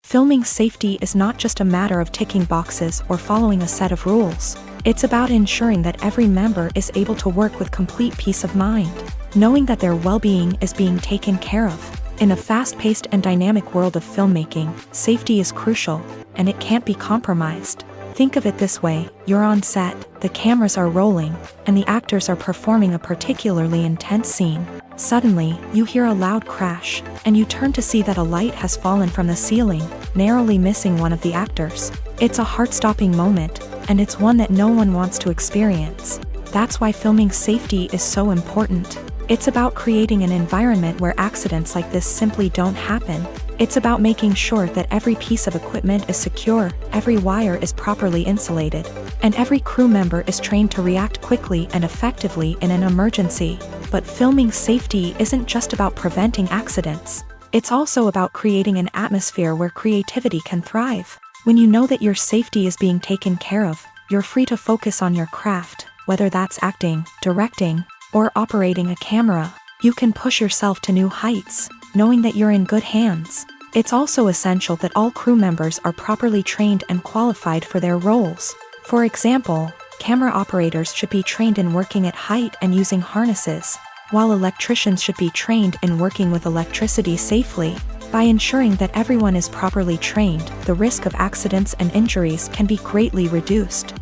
Filming safety is not just a matter of ticking boxes or following a set of rules. It's about ensuring that every member is able to work with complete peace of mind, knowing that their well-being is being taken care of. In a fast-paced and dynamic world of filmmaking, safety is crucial, and it can't be compromised. Think of it this way: you're on set, the cameras are rolling, and the actors are performing a particularly intense scene. Suddenly, you hear a loud crash, and you turn to see that a light has fallen from the ceiling, narrowly missing one of the actors. It's a heart-stopping moment, and it's one that no one wants to experience. That's why filming safety is so important. It's about creating an environment where accidents like this simply don't happen. It's about making sure that every piece of equipment is secure, every wire is properly insulated, and every crew member is trained to react quickly and effectively in an emergency. But filming safety isn't just about preventing accidents. It's also about creating an atmosphere where creativity can thrive. When you know that your safety is being taken care of, you're free to focus on your craft, whether that's acting, directing, or operating a camera. You can push yourself to new heights, knowing that you're in good hands. It's also essential that all crew members are properly trained and qualified for their roles. For example, camera operators should be trained in working at height and using harnesses, while electricians should be trained in working with electricity safely. By ensuring that everyone is properly trained, the risk of accidents and injuries can be greatly reduced.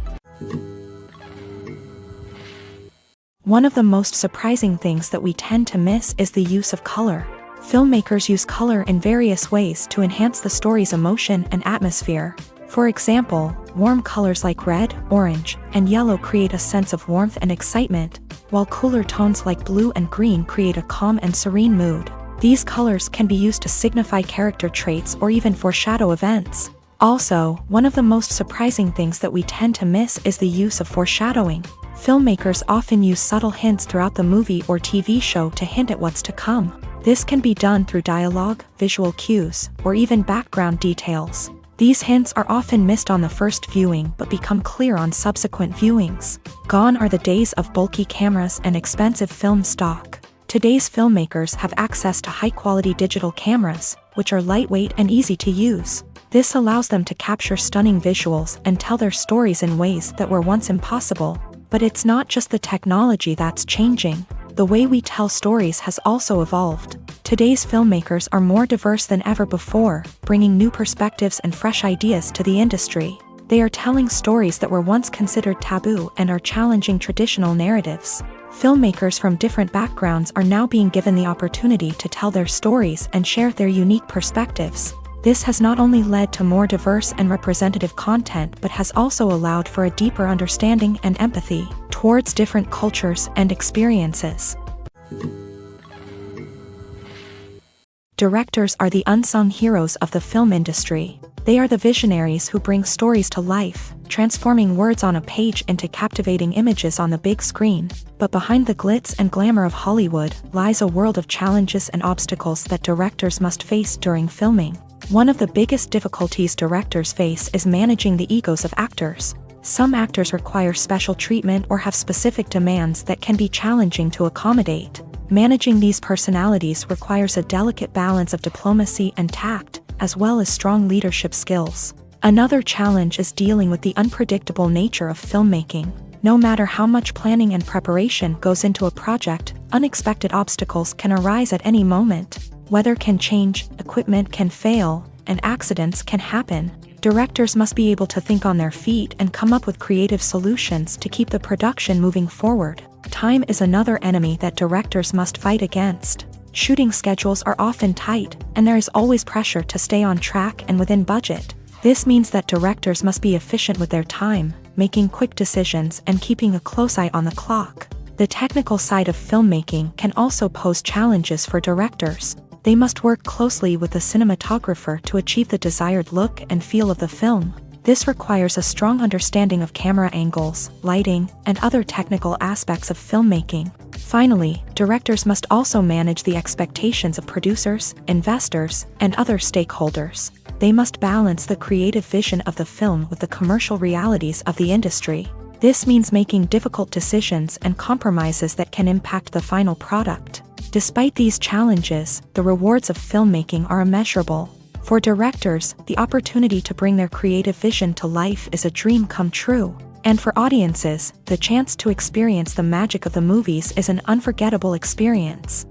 One of the most surprising things that we tend to miss is the use of color. Filmmakers use color in various ways to enhance the story's emotion and atmosphere. For example, warm colors like red, orange, and yellow create a sense of warmth and excitement, while cooler tones like blue and green create a calm and serene mood. These colors can be used to signify character traits or even foreshadow events. Also, one of the most surprising things that we tend to miss is the use of foreshadowing. Filmmakers often use subtle hints throughout the movie or TV show to hint at what's to come. This can be done through dialogue, visual cues, or even background details. These hints are often missed on the first viewing but become clear on subsequent viewings. Gone are the days of bulky cameras and expensive film stock. Today's filmmakers have access to high-quality digital cameras, which are lightweight and easy to use. This allows them to capture stunning visuals and tell their stories in ways that were once impossible. But it's not just the technology that's changing. The way we tell stories has also evolved. Today's filmmakers are more diverse than ever before, bringing new perspectives and fresh ideas to the industry. They are telling stories that were once considered taboo and are challenging traditional narratives. Filmmakers from different backgrounds are now being given the opportunity to tell their stories and share their unique perspectives. This has not only led to more diverse and representative content but has also allowed for a deeper understanding and empathy towards different cultures and experiences. Directors are the unsung heroes of the film industry. They are the visionaries who bring stories to life, transforming words on a page into captivating images on the big screen. But behind the glitz and glamour of Hollywood lies a world of challenges and obstacles that directors must face during filming. One of the biggest difficulties directors face is managing the egos of actors. Some actors require special treatment or have specific demands that can be challenging to accommodate. Managing these personalities requires a delicate balance of diplomacy and tact, as well as strong leadership skills. Another challenge is dealing with the unpredictable nature of filmmaking. No matter how much planning and preparation goes into a project, unexpected obstacles can arise at any moment. Weather can change, equipment can fail, and accidents can happen. Directors must be able to think on their feet and come up with creative solutions to keep the production moving forward. Time is another enemy that directors must fight against. Shooting schedules are often tight, and there is always pressure to stay on track and within budget. This means that directors must be efficient with their time, making quick decisions and keeping a close eye on the clock. The technical side of filmmaking can also pose challenges for directors. They must work closely with the cinematographer to achieve the desired look and feel of the film. This requires a strong understanding of camera angles, lighting, and other technical aspects of filmmaking. Finally, directors must also manage the expectations of producers, investors, and other stakeholders. They must balance the creative vision of the film with the commercial realities of the industry. This means making difficult decisions and compromises that can impact the final product. Despite these challenges, the rewards of filmmaking are immeasurable. For directors, the opportunity to bring their creative vision to life is a dream come true. And for audiences, the chance to experience the magic of the movies is an unforgettable experience.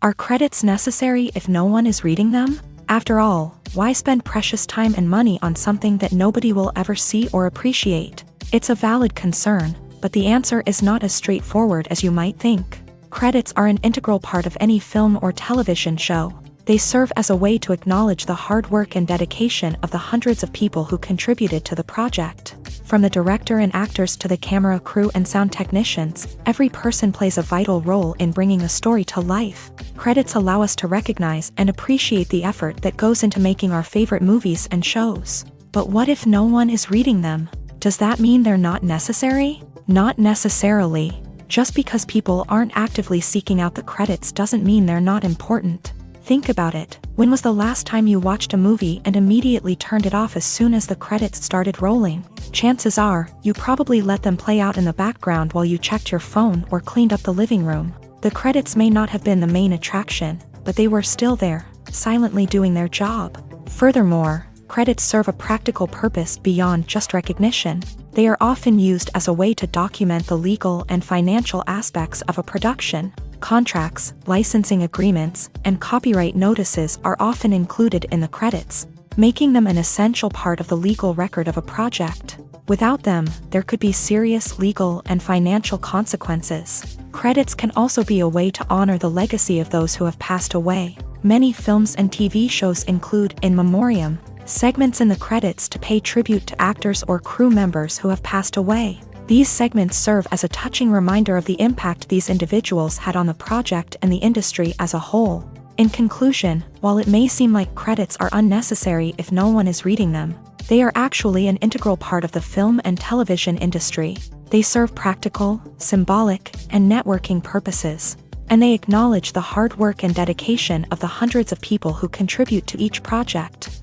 Are credits necessary if no one is reading them? After all, why spend precious time and money on something that nobody will ever see or appreciate? It's a valid concern, but the answer is not as straightforward as you might think. Credits are an integral part of any film or television show. They serve as a way to acknowledge the hard work and dedication of the hundreds of people who contributed to the project. From the director and actors to the camera crew and sound technicians, every person plays a vital role in bringing a story to life. Credits allow us to recognize and appreciate the effort that goes into making our favorite movies and shows. But what if no one is reading them? Does that mean they're not necessary? Not necessarily. Just because people aren't actively seeking out the credits doesn't mean they're not important. Think about it. When was the last time you watched a movie and immediately turned it off as soon as the credits started rolling? Chances are, you probably let them play out in the background while you checked your phone or cleaned up the living room. The credits may not have been the main attraction, but they were still there, silently doing their job. Furthermore, credits serve a practical purpose beyond just recognition. They are often used as a way to document the legal and financial aspects of a production. Contracts, licensing agreements, and copyright notices are often included in the credits, making them an essential part of the legal record of a project. Without them, there could be serious legal and financial consequences. Credits can also be a way to honor the legacy of those who have passed away. Many films and TV shows include in memoriam segments in the credits to pay tribute to actors or crew members who have passed away. These segments serve as a touching reminder of the impact these individuals had on the project and the industry as a whole. In conclusion, while it may seem like credits are unnecessary if no one is reading them, they are actually an integral part of the film and television industry. They serve practical, symbolic, and networking purposes, and they acknowledge the hard work and dedication of the hundreds of people who contribute to each project.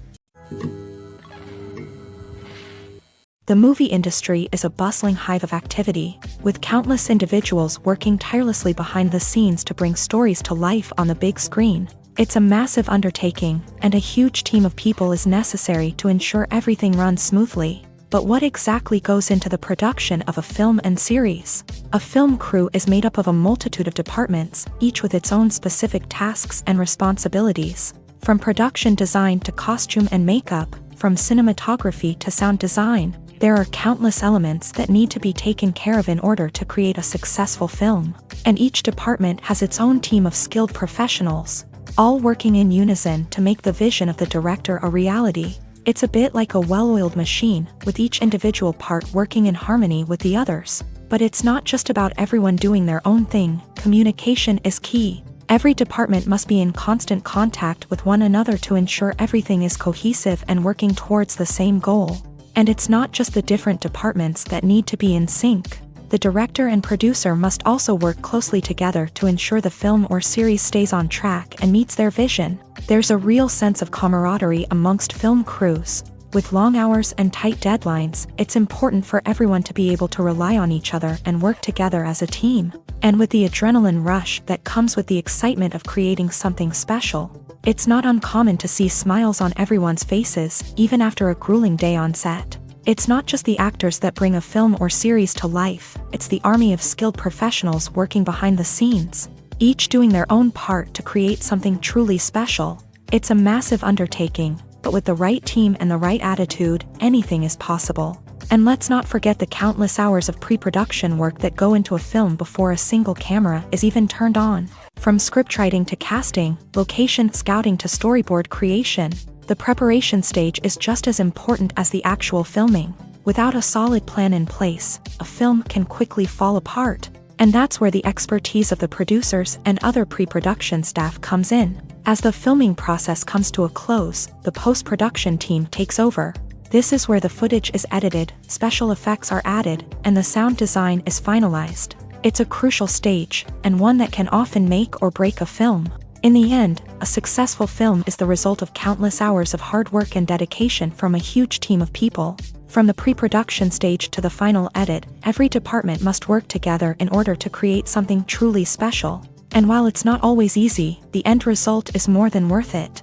The movie industry is a bustling hive of activity, with countless individuals working tirelessly behind the scenes to bring stories to life on the big screen. It's a massive undertaking, and a huge team of people is necessary to ensure everything runs smoothly. But what exactly goes into the production of a film and series? A film crew is made up of a multitude of departments, each with its own specific tasks and responsibilities. From production design to costume and makeup, from cinematography to sound design, there are countless elements that need to be taken care of in order to create a successful film. And each department has its own team of skilled professionals, all working in unison to make the vision of the director a reality. It's a bit like a well-oiled machine, with each individual part working in harmony with the others. But it's not just about everyone doing their own thing. Communication is key. Every department must be in constant contact with one another to ensure everything is cohesive and working towards the same goal. And it's not just the different departments that need to be in sync. The director and producer must also work closely together to ensure the film or series stays on track and meets their vision. There's a real sense of camaraderie amongst film crews. With long hours and tight deadlines, it's important for everyone to be able to rely on each other and work together as a team. And with the adrenaline rush that comes with the excitement of creating something special, it's not uncommon to see smiles on everyone's faces, even after a grueling day on set. It's not just the actors that bring a film or series to life, it's the army of skilled professionals working behind the scenes, each doing their own part to create something truly special. It's a massive undertaking, but with the right team and the right attitude, anything is possible. And let's not forget the countless hours of pre-production work that go into a film before a single camera is even turned on. From scriptwriting to casting, location scouting to storyboard creation, the preparation stage is just as important as the actual filming. Without a solid plan in place, a film can quickly fall apart. And that's where the expertise of the producers and other pre-production staff comes in. As the filming process comes to a close, the post-production team takes over. This is where the footage is edited, special effects are added, and the sound design is finalized. It's a crucial stage, and one that can often make or break a film. In the end, a successful film is the result of countless hours of hard work and dedication from a huge team of people. From the pre-production stage to the final edit, every department must work together in order to create something truly special. And while it's not always easy, the end result is more than worth it.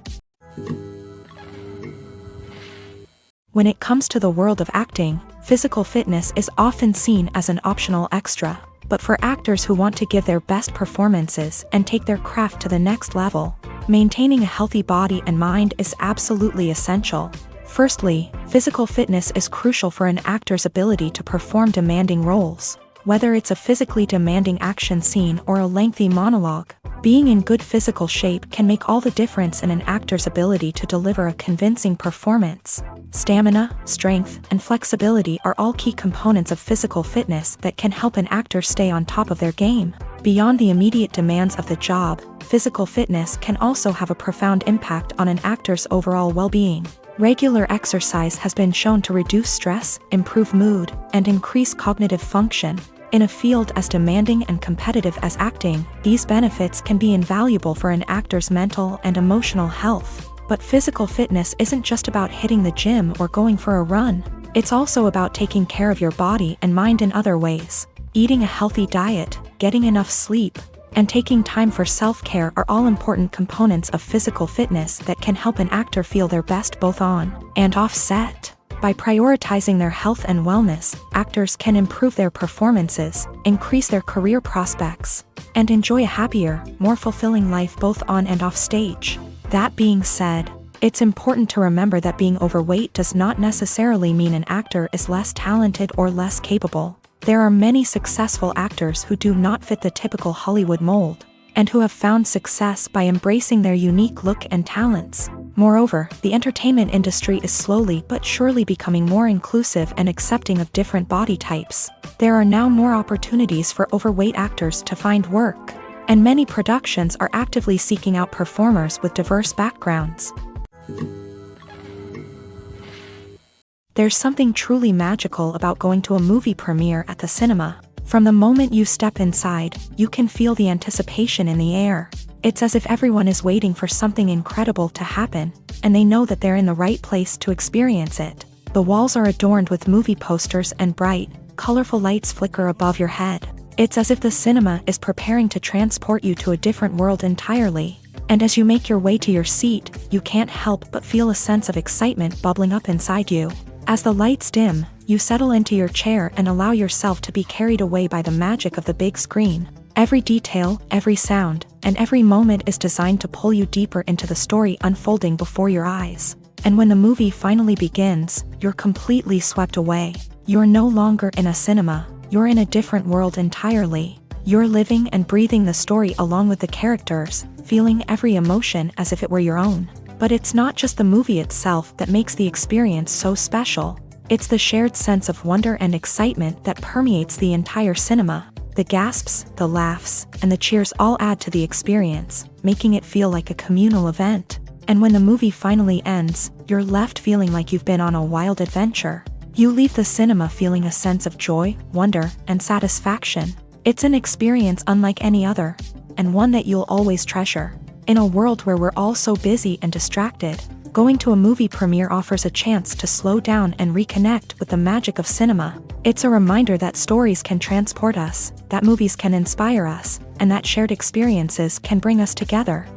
When it comes to the world of acting, physical fitness is often seen as an optional extra. But for actors who want to give their best performances and take their craft to the next level, maintaining a healthy body and mind is absolutely essential. Firstly, physical fitness is crucial for an actor's ability to perform demanding roles. Whether it's a physically demanding action scene or a lengthy monologue, being in good physical shape can make all the difference in an actor's ability to deliver a convincing performance. Stamina, strength, and flexibility are all key components of physical fitness that can help an actor stay on top of their game. Beyond the immediate demands of the job, physical fitness can also have a profound impact on an actor's overall well-being. Regular exercise has been shown to reduce stress, improve mood, and increase cognitive function. In a field as demanding and competitive as acting, these benefits can be invaluable for an actor's mental and emotional health. But physical fitness isn't just about hitting the gym or going for a run. It's also about taking care of your body and mind in other ways. Eating a healthy diet, getting enough sleep, and taking time for self-care are all important components of physical fitness that can help an actor feel their best both on and off set. By prioritizing their health and wellness, actors can improve their performances, increase their career prospects, and enjoy a happier, more fulfilling life both on and off stage. That being said, it's important to remember that being overweight does not necessarily mean an actor is less talented or less capable. There are many successful actors who do not fit the typical Hollywood mold, and who have found success by embracing their unique look and talents. Moreover, the entertainment industry is slowly but surely becoming more inclusive and accepting of different body types. There are now more opportunities for overweight actors to find work, and many productions are actively seeking out performers with diverse backgrounds. There's something truly magical about going to a movie premiere at the cinema. From the moment you step inside, you can feel the anticipation in the air. It's as if everyone is waiting for something incredible to happen, and they know that they're in the right place to experience it. The walls are adorned with movie posters and bright, colorful lights flicker above your head. It's as if the cinema is preparing to transport you to a different world entirely. And as you make your way to your seat, you can't help but feel a sense of excitement bubbling up inside you. As the lights dim, you settle into your chair and allow yourself to be carried away by the magic of the big screen. Every detail, every sound, and every moment is designed to pull you deeper into the story unfolding before your eyes. And when the movie finally begins, you're completely swept away. You're no longer in a cinema, you're in a different world entirely. You're living and breathing the story along with the characters, feeling every emotion as if it were your own. But it's not just the movie itself that makes the experience so special. It's the shared sense of wonder and excitement that permeates the entire cinema. The gasps, the laughs, and the cheers all add to the experience, making it feel like a communal event. And when the movie finally ends, you're left feeling like you've been on a wild adventure. You leave the cinema feeling a sense of joy, wonder, and satisfaction. It's an experience unlike any other, and one that you'll always treasure. In a world where we're all so busy and distracted, Going to a movie premiere offers a chance to slow down and reconnect with the magic of cinema. It's a reminder that stories can transport us, that movies can inspire us, and that shared experiences can bring us together.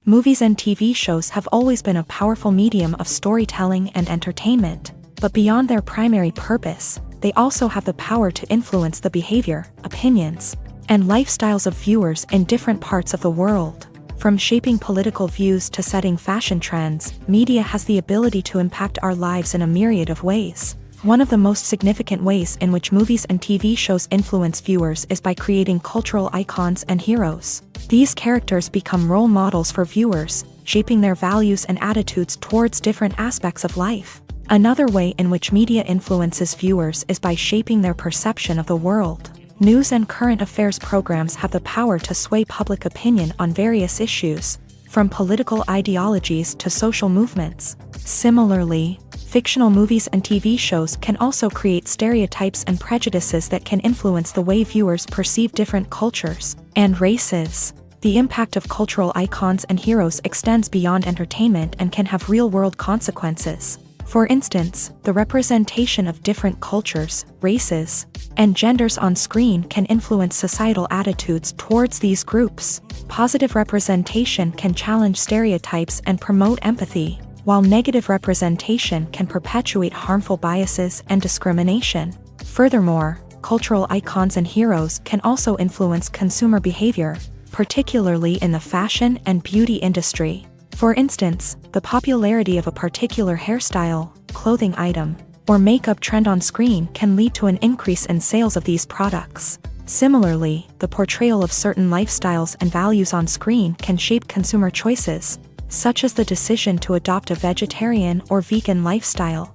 Movies and TV shows have always been a powerful medium of storytelling and entertainment, but beyond their primary purpose, they also have the power to influence the behavior, opinions, and lifestyles of viewers in different parts of the world. From shaping political views to setting fashion trends, media has the ability to impact our lives in a myriad of ways. One of the most significant ways in which movies and TV shows influence viewers is by creating cultural icons and heroes. These characters become role models for viewers, shaping their values and attitudes towards different aspects of life. Another way in which media influences viewers is by shaping their perception of the world. News and current affairs programs have the power to sway public opinion on various issues, from political ideologies to social movements. Similarly, fictional movies and TV shows can also create stereotypes and prejudices that can influence the way viewers perceive different cultures and races. The impact of cultural icons and heroes extends beyond entertainment and can have real-world consequences. For instance, the representation of different cultures, races, and genders on screen can influence societal attitudes towards these groups. Positive representation can challenge stereotypes and promote empathy, while negative representation can perpetuate harmful biases and discrimination. Furthermore, cultural icons and heroes can also influence consumer behavior, particularly in the fashion and beauty industry. For instance, the popularity of a particular hairstyle, clothing item, or makeup trend on screen can lead to an increase in sales of these products. Similarly, the portrayal of certain lifestyles and values on screen can shape consumer choices, such as the decision to adopt a vegetarian or vegan lifestyle.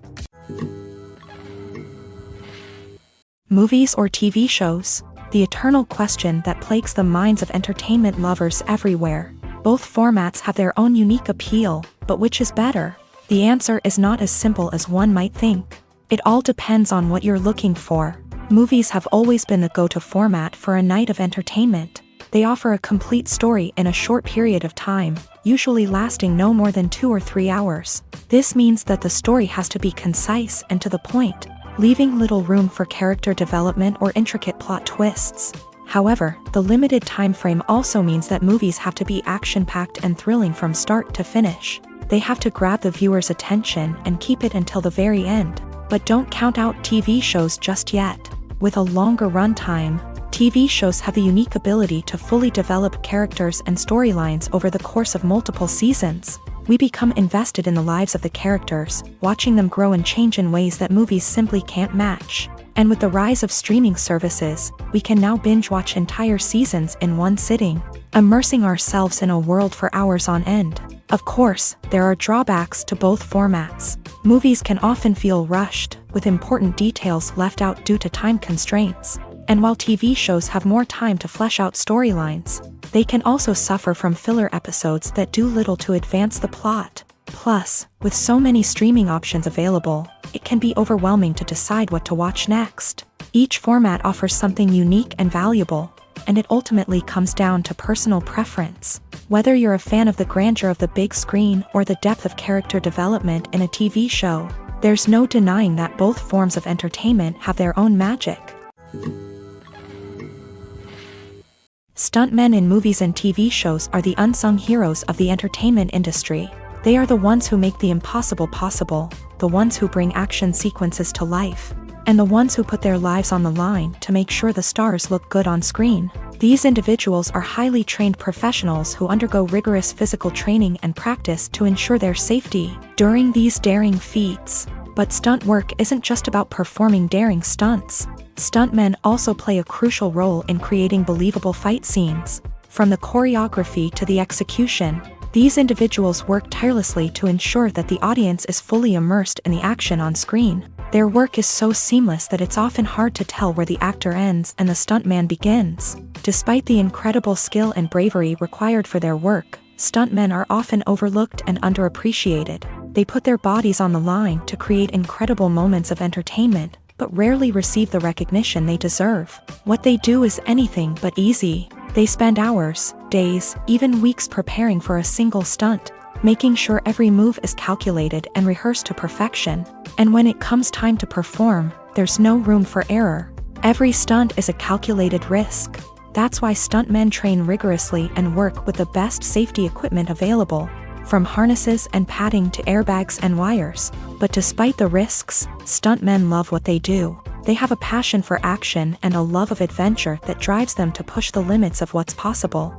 Movies or TV shows? The eternal question that plagues the minds of entertainment lovers everywhere. Both formats have their own unique appeal, but which is better? The answer is not as simple as one might think. It all depends on what you're looking for. Movies have always been the go-to format for a night of entertainment. They offer a complete story in a short period of time, usually lasting no more than 2 or 3 hours. This means that the story has to be concise and to the point, leaving little room for character development or intricate plot twists. However, the limited time frame also means that movies have to be action-packed and thrilling from start to finish. They have to grab the viewer's attention and keep it until the very end. But don't count out TV shows just yet. With a longer runtime, TV shows have the unique ability to fully develop characters and storylines over the course of multiple seasons. We become invested in the lives of the characters, watching them grow and change in ways that movies simply can't match. And with the rise of streaming services, we can now binge-watch entire seasons in one sitting, immersing ourselves in a world for hours on end. Of course, there are drawbacks to both formats. Movies can often feel rushed, with important details left out due to time constraints. And while TV shows have more time to flesh out storylines, they can also suffer from filler episodes that do little to advance the plot. Plus, with so many streaming options available, it can be overwhelming to decide what to watch next. Each format offers something unique and valuable, and it ultimately comes down to personal preference. Whether you're a fan of the grandeur of the big screen or the depth of character development in a TV show, there's no denying that both forms of entertainment have their own magic. Stuntmen in movies and TV shows are the unsung heroes of the entertainment industry. They are the ones who make the impossible possible, the ones who bring action sequences to life, and the ones who put their lives on the line to make sure the stars look good on screen. These individuals are highly trained professionals who undergo rigorous physical training and practice to ensure their safety during these daring feats. But stunt work isn't just about performing daring stunts. Stuntmen also play a crucial role in creating believable fight scenes. From the choreography to the execution, these individuals work tirelessly to ensure that the audience is fully immersed in the action on screen. Their work is so seamless that it's often hard to tell where the actor ends and the stuntman begins. Despite the incredible skill and bravery required for their work, stuntmen are often overlooked and underappreciated. They put their bodies on the line to create incredible moments of entertainment, but rarely receive the recognition they deserve. What they do is anything but easy. They spend hours, days, even weeks preparing for a single stunt, making sure every move is calculated and rehearsed to perfection. And when it comes time to perform, there's no room for error. Every stunt is a calculated risk. That's why stuntmen train rigorously and work with the best safety equipment available, from harnesses and padding to airbags and wires. But despite the risks, stuntmen love what they do. They have a passion for action and a love of adventure that drives them to push the limits of what's possible.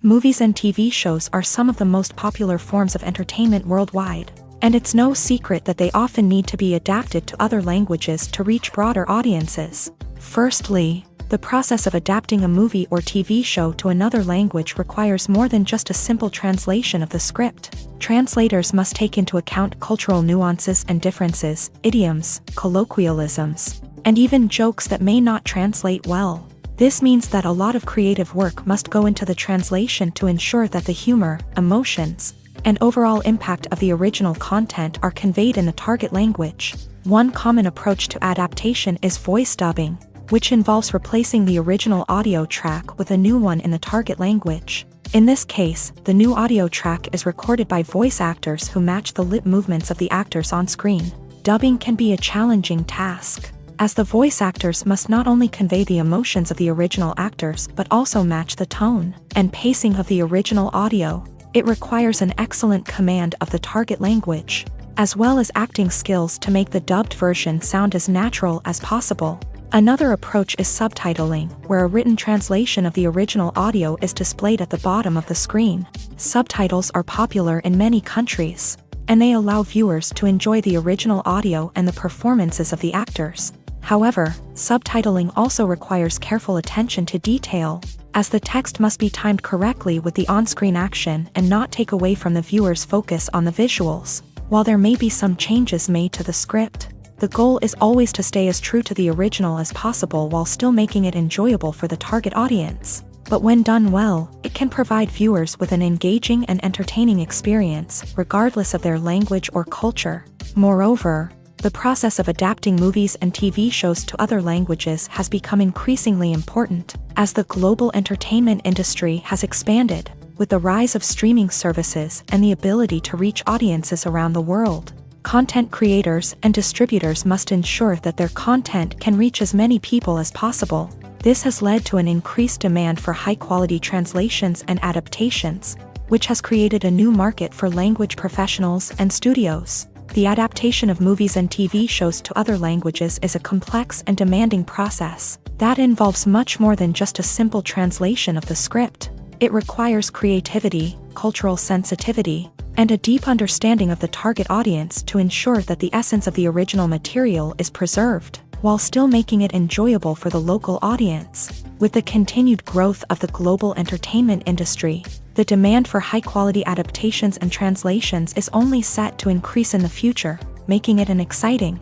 Movies and TV shows are some of the most popular forms of entertainment worldwide, and it's no secret that they often need to be adapted to other languages to reach broader audiences. Firstly, the process of adapting a movie or TV show to another language requires more than just a simple translation of the script. Translators must take into account cultural nuances and differences, idioms, colloquialisms, and even jokes that may not translate well. This means that a lot of creative work must go into the translation to ensure that the humor, emotions, and overall impact of the original content are conveyed in the target language. One common approach to adaptation is voice dubbing, which involves replacing the original audio track with a new one in the target language. In this case, the new audio track is recorded by voice actors who match the lip movements of the actors on screen. Dubbing can be a challenging task, as the voice actors must not only convey the emotions of the original actors but also match the tone and pacing of the original audio. It requires an excellent command of the target language, as well as acting skills to make the dubbed version sound as natural as possible. Another approach is subtitling, where a written translation of the original audio is displayed at the bottom of the screen. Subtitles are popular in many countries, and they allow viewers to enjoy the original audio and the performances of the actors. However, subtitling also requires careful attention to detail, as the text must be timed correctly with the on-screen action and not take away from the viewer's focus on the visuals. While there may be some changes made to the script, the goal is always to stay as true to the original as possible while still making it enjoyable for the target audience. But when done well, it can provide viewers with an engaging and entertaining experience, regardless of their language or culture. Moreover, the process of adapting movies and TV shows to other languages has become increasingly important, as the global entertainment industry has expanded, with the rise of streaming services and the ability to reach audiences around the world. Content creators and distributors must ensure that their content can reach as many people as possible. This has led to an increased demand for high-quality translations and adaptations, which has created a new market for language professionals and studios. The adaptation of movies and TV shows to other languages is a complex and demanding process that involves much more than just a simple translation of the script. It requires creativity, cultural sensitivity, and a deep understanding of the target audience to ensure that the essence of the original material is preserved, while still making it enjoyable for the local audience. With the continued growth of the global entertainment industry, the demand for high-quality adaptations and translations is only set to increase in the future, making it an exciting.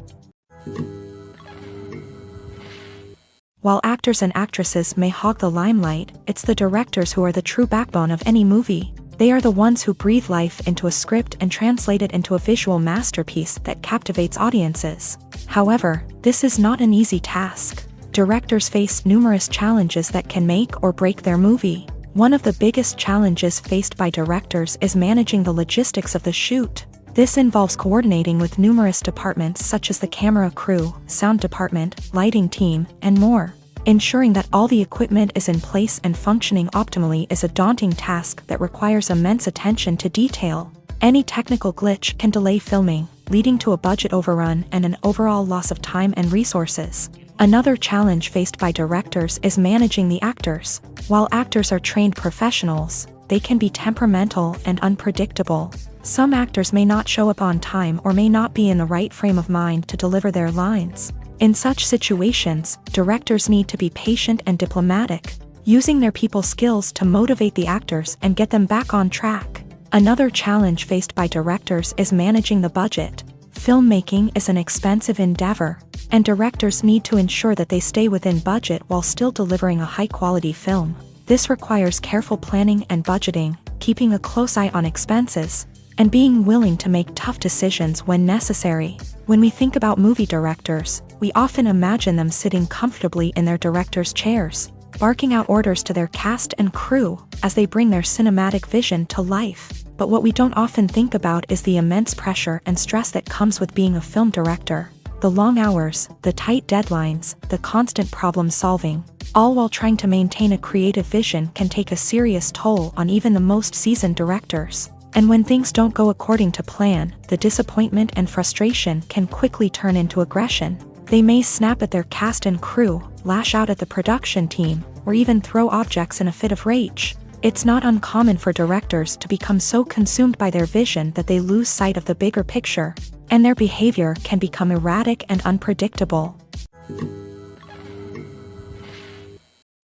While actors and actresses may hog the limelight, it's the directors who are the true backbone of any movie. They are the ones who breathe life into a script and translate it into a visual masterpiece that captivates audiences. However, this is not an easy task. Directors face numerous challenges that can make or break their movie. One of the biggest challenges faced by directors is managing the logistics of the shoot. This involves coordinating with numerous departments such as the camera crew, sound department, lighting team, and more. Ensuring that all the equipment is in place and functioning optimally is a daunting task that requires immense attention to detail. Any technical glitch can delay filming, leading to a budget overrun and an overall loss of time and resources. Another challenge faced by directors is managing the actors. While actors are trained professionals, they can be temperamental and unpredictable. Some actors may not show up on time or may not be in the right frame of mind to deliver their lines. In such situations, directors need to be patient and diplomatic, using their people skills to motivate the actors and get them back on track. Another challenge faced by directors is managing the budget. Filmmaking is an expensive endeavor, and directors need to ensure that they stay within budget while still delivering a high-quality film. This requires careful planning and budgeting, keeping a close eye on expenses, and being willing to make tough decisions when necessary. When we think about movie directors, we often imagine them sitting comfortably in their director's chairs. barking out orders to their cast and crew as they bring their cinematic vision to life. But what we don't often think about is the immense pressure and stress that comes with being a film director. The long hours, the tight deadlines, the constant problem solving, all while trying to maintain a creative vision can take a serious toll on even the most seasoned directors. And when things don't go according to plan, the disappointment and frustration can quickly turn into aggression. They may snap at their cast and crew, lash out at the production team, or even throw objects in a fit of rage. It's not uncommon for directors to become so consumed by their vision that they lose sight of the bigger picture, and their behavior can become erratic and unpredictable.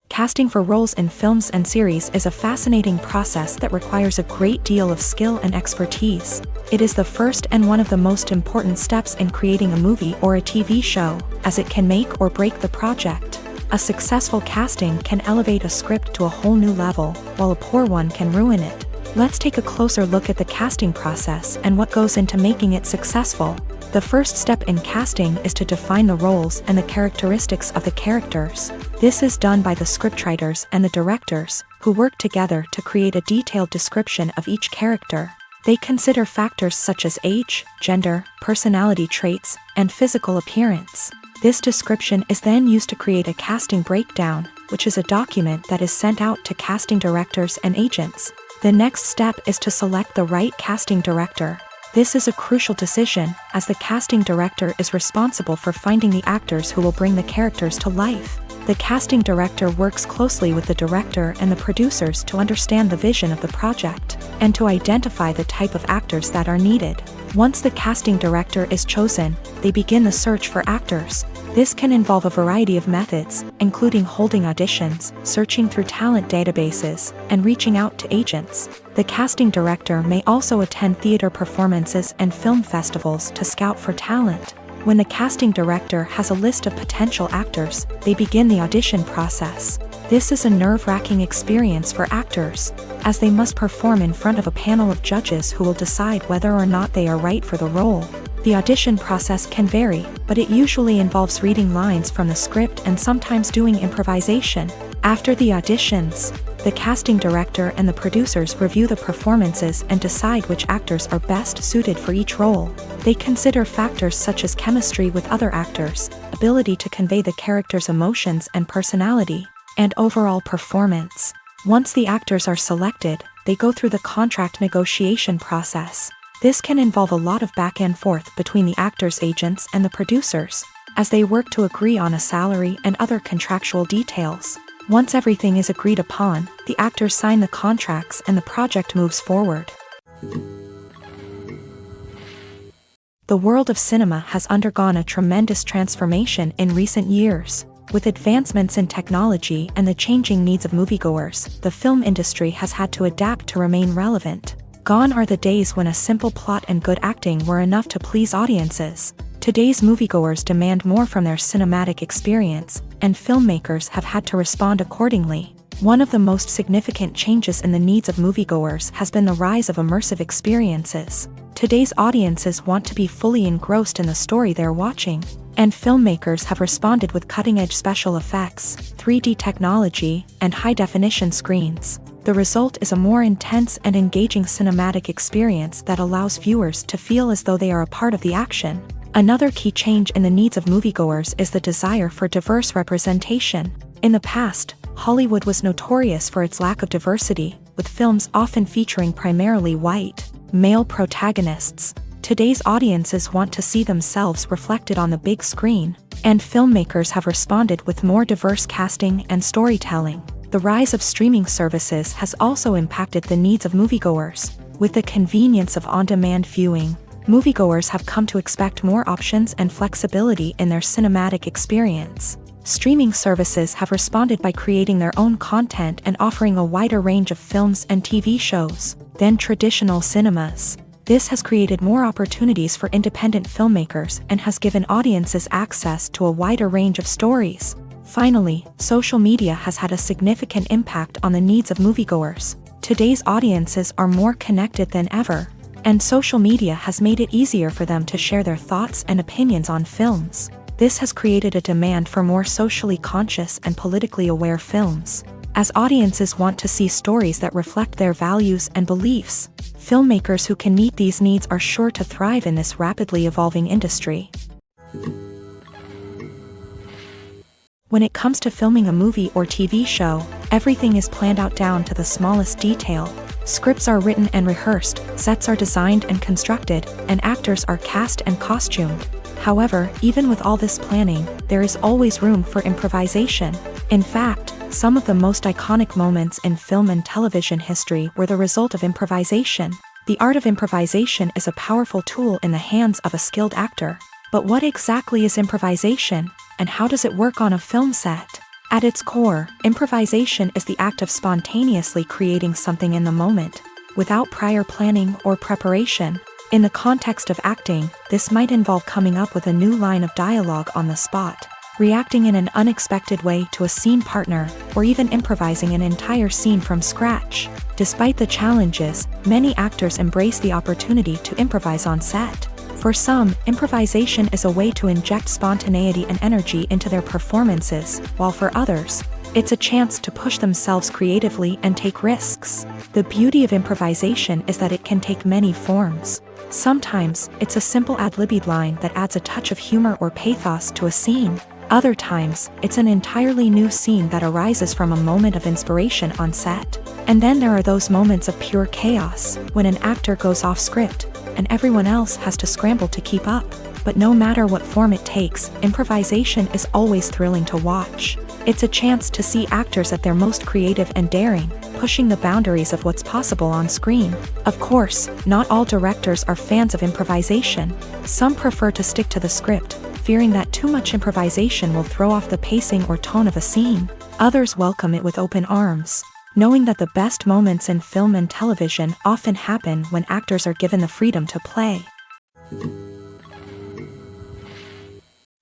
Casting for roles in films and series is a fascinating process that requires a great deal of skill and expertise. It is the first and one of the most important steps in creating a movie or a TV show, as it can make or break the project. A successful casting can elevate a script to a whole new level, while a poor one can ruin it. Let's take a closer look at the casting process and what goes into making it successful. The first step in casting is to define the roles and the characteristics of the characters. This is done by the scriptwriters and the directors, who work together to create a detailed description of each character. They consider factors such as age, gender, personality traits, and physical appearance. This description is then used to create a casting breakdown, which is a document that is sent out to casting directors and agents. The next step is to select the right casting director. This is a crucial decision, as the casting director is responsible for finding the actors who will bring the characters to life. The casting director works closely with the director and the producers to understand the vision of the project, and to identify the type of actors that are needed. Once the casting director is chosen, they begin the search for actors. This can involve a variety of methods, including holding auditions, searching through talent databases, and reaching out to agents. The casting director may also attend theater performances and film festivals to scout for talent. When the casting director has a list of potential actors, they begin the audition process. This is a nerve-wracking experience for actors, as they must perform in front of a panel of judges who will decide whether or not they are right for the role. The audition process can vary, but it usually involves reading lines from the script and sometimes doing improvisation. After the auditions, the casting director and the producers review the performances and decide which actors are best suited for each role. They consider factors such as chemistry with other actors, ability to convey the character's emotions and personality, and overall performance. Once the actors are selected, they go through the contract negotiation process. This can involve a lot of back and forth between the actors' agents and the producers, as they work to agree on a salary and other contractual details. Once everything is agreed upon, the actors sign the contracts and the project moves forward. The world of cinema has undergone a tremendous transformation in recent years. With advancements in technology and the changing needs of moviegoers, the film industry has had to adapt to remain relevant. Gone are the days when a simple plot and good acting were enough to please audiences. Today's moviegoers demand more from their cinematic experience, and filmmakers have had to respond accordingly. One of the most significant changes in the needs of moviegoers has been the rise of immersive experiences. Today's audiences want to be fully engrossed in the story they're watching, and filmmakers have responded with cutting-edge special effects, 3D technology, and high-definition screens. The result is a more intense and engaging cinematic experience that allows viewers to feel as though they are a part of the action. Another key change in the needs of moviegoers is the desire for diverse representation. In the past, Hollywood was notorious for its lack of diversity, with films often featuring primarily white, male protagonists. Today's audiences want to see themselves reflected on the big screen, and filmmakers have responded with more diverse casting and storytelling. The rise of streaming services has also impacted the needs of moviegoers. With the convenience of on-demand viewing, moviegoers have come to expect more options and flexibility in their cinematic experience. Streaming services have responded by creating their own content and offering a wider range of films and TV shows than traditional cinemas. This has created more opportunities for independent filmmakers and has given audiences access to a wider range of stories. Finally, social media has had a significant impact on the needs of moviegoers. Today's audiences are more connected than ever, and social media has made it easier for them to share their thoughts and opinions on films. This has created a demand for more socially conscious and politically aware films. As audiences want to see stories that reflect their values and beliefs, filmmakers who can meet these needs are sure to thrive in this rapidly evolving industry. When it comes to filming a movie or TV show, everything is planned out down to the smallest detail. Scripts are written and rehearsed, sets are designed and constructed, and actors are cast and costumed. However, even with all this planning, there is always room for improvisation. In fact, some of the most iconic moments in film and television history were the result of improvisation. The art of improvisation is a powerful tool in the hands of a skilled actor. But what exactly is improvisation, and how does it work on a film set? At its core, improvisation is the act of spontaneously creating something in the moment, without prior planning or preparation. In the context of acting, this might involve coming up with a new line of dialogue on the spot, reacting in an unexpected way to a scene partner, or even improvising an entire scene from scratch. Despite the challenges, many actors embrace the opportunity to improvise on set. For some, improvisation is a way to inject spontaneity and energy into their performances, while for others, it's a chance to push themselves creatively and take risks. The beauty of improvisation is that it can take many forms. Sometimes, it's a simple ad-libbed line that adds a touch of humor or pathos to a scene. Other times, it's an entirely new scene that arises from a moment of inspiration on set. And then there are those moments of pure chaos, when an actor goes off script, and everyone else has to scramble to keep up. But no matter what form it takes, improvisation is always thrilling to watch. It's a chance to see actors at their most creative and daring, pushing the boundaries of what's possible on screen. Of course, not all directors are fans of improvisation. Some prefer to stick to the script, fearing that too much improvisation will throw off the pacing or tone of a scene. Others welcome it with open arms, knowing that the best moments in film and television often happen when actors are given the freedom to play.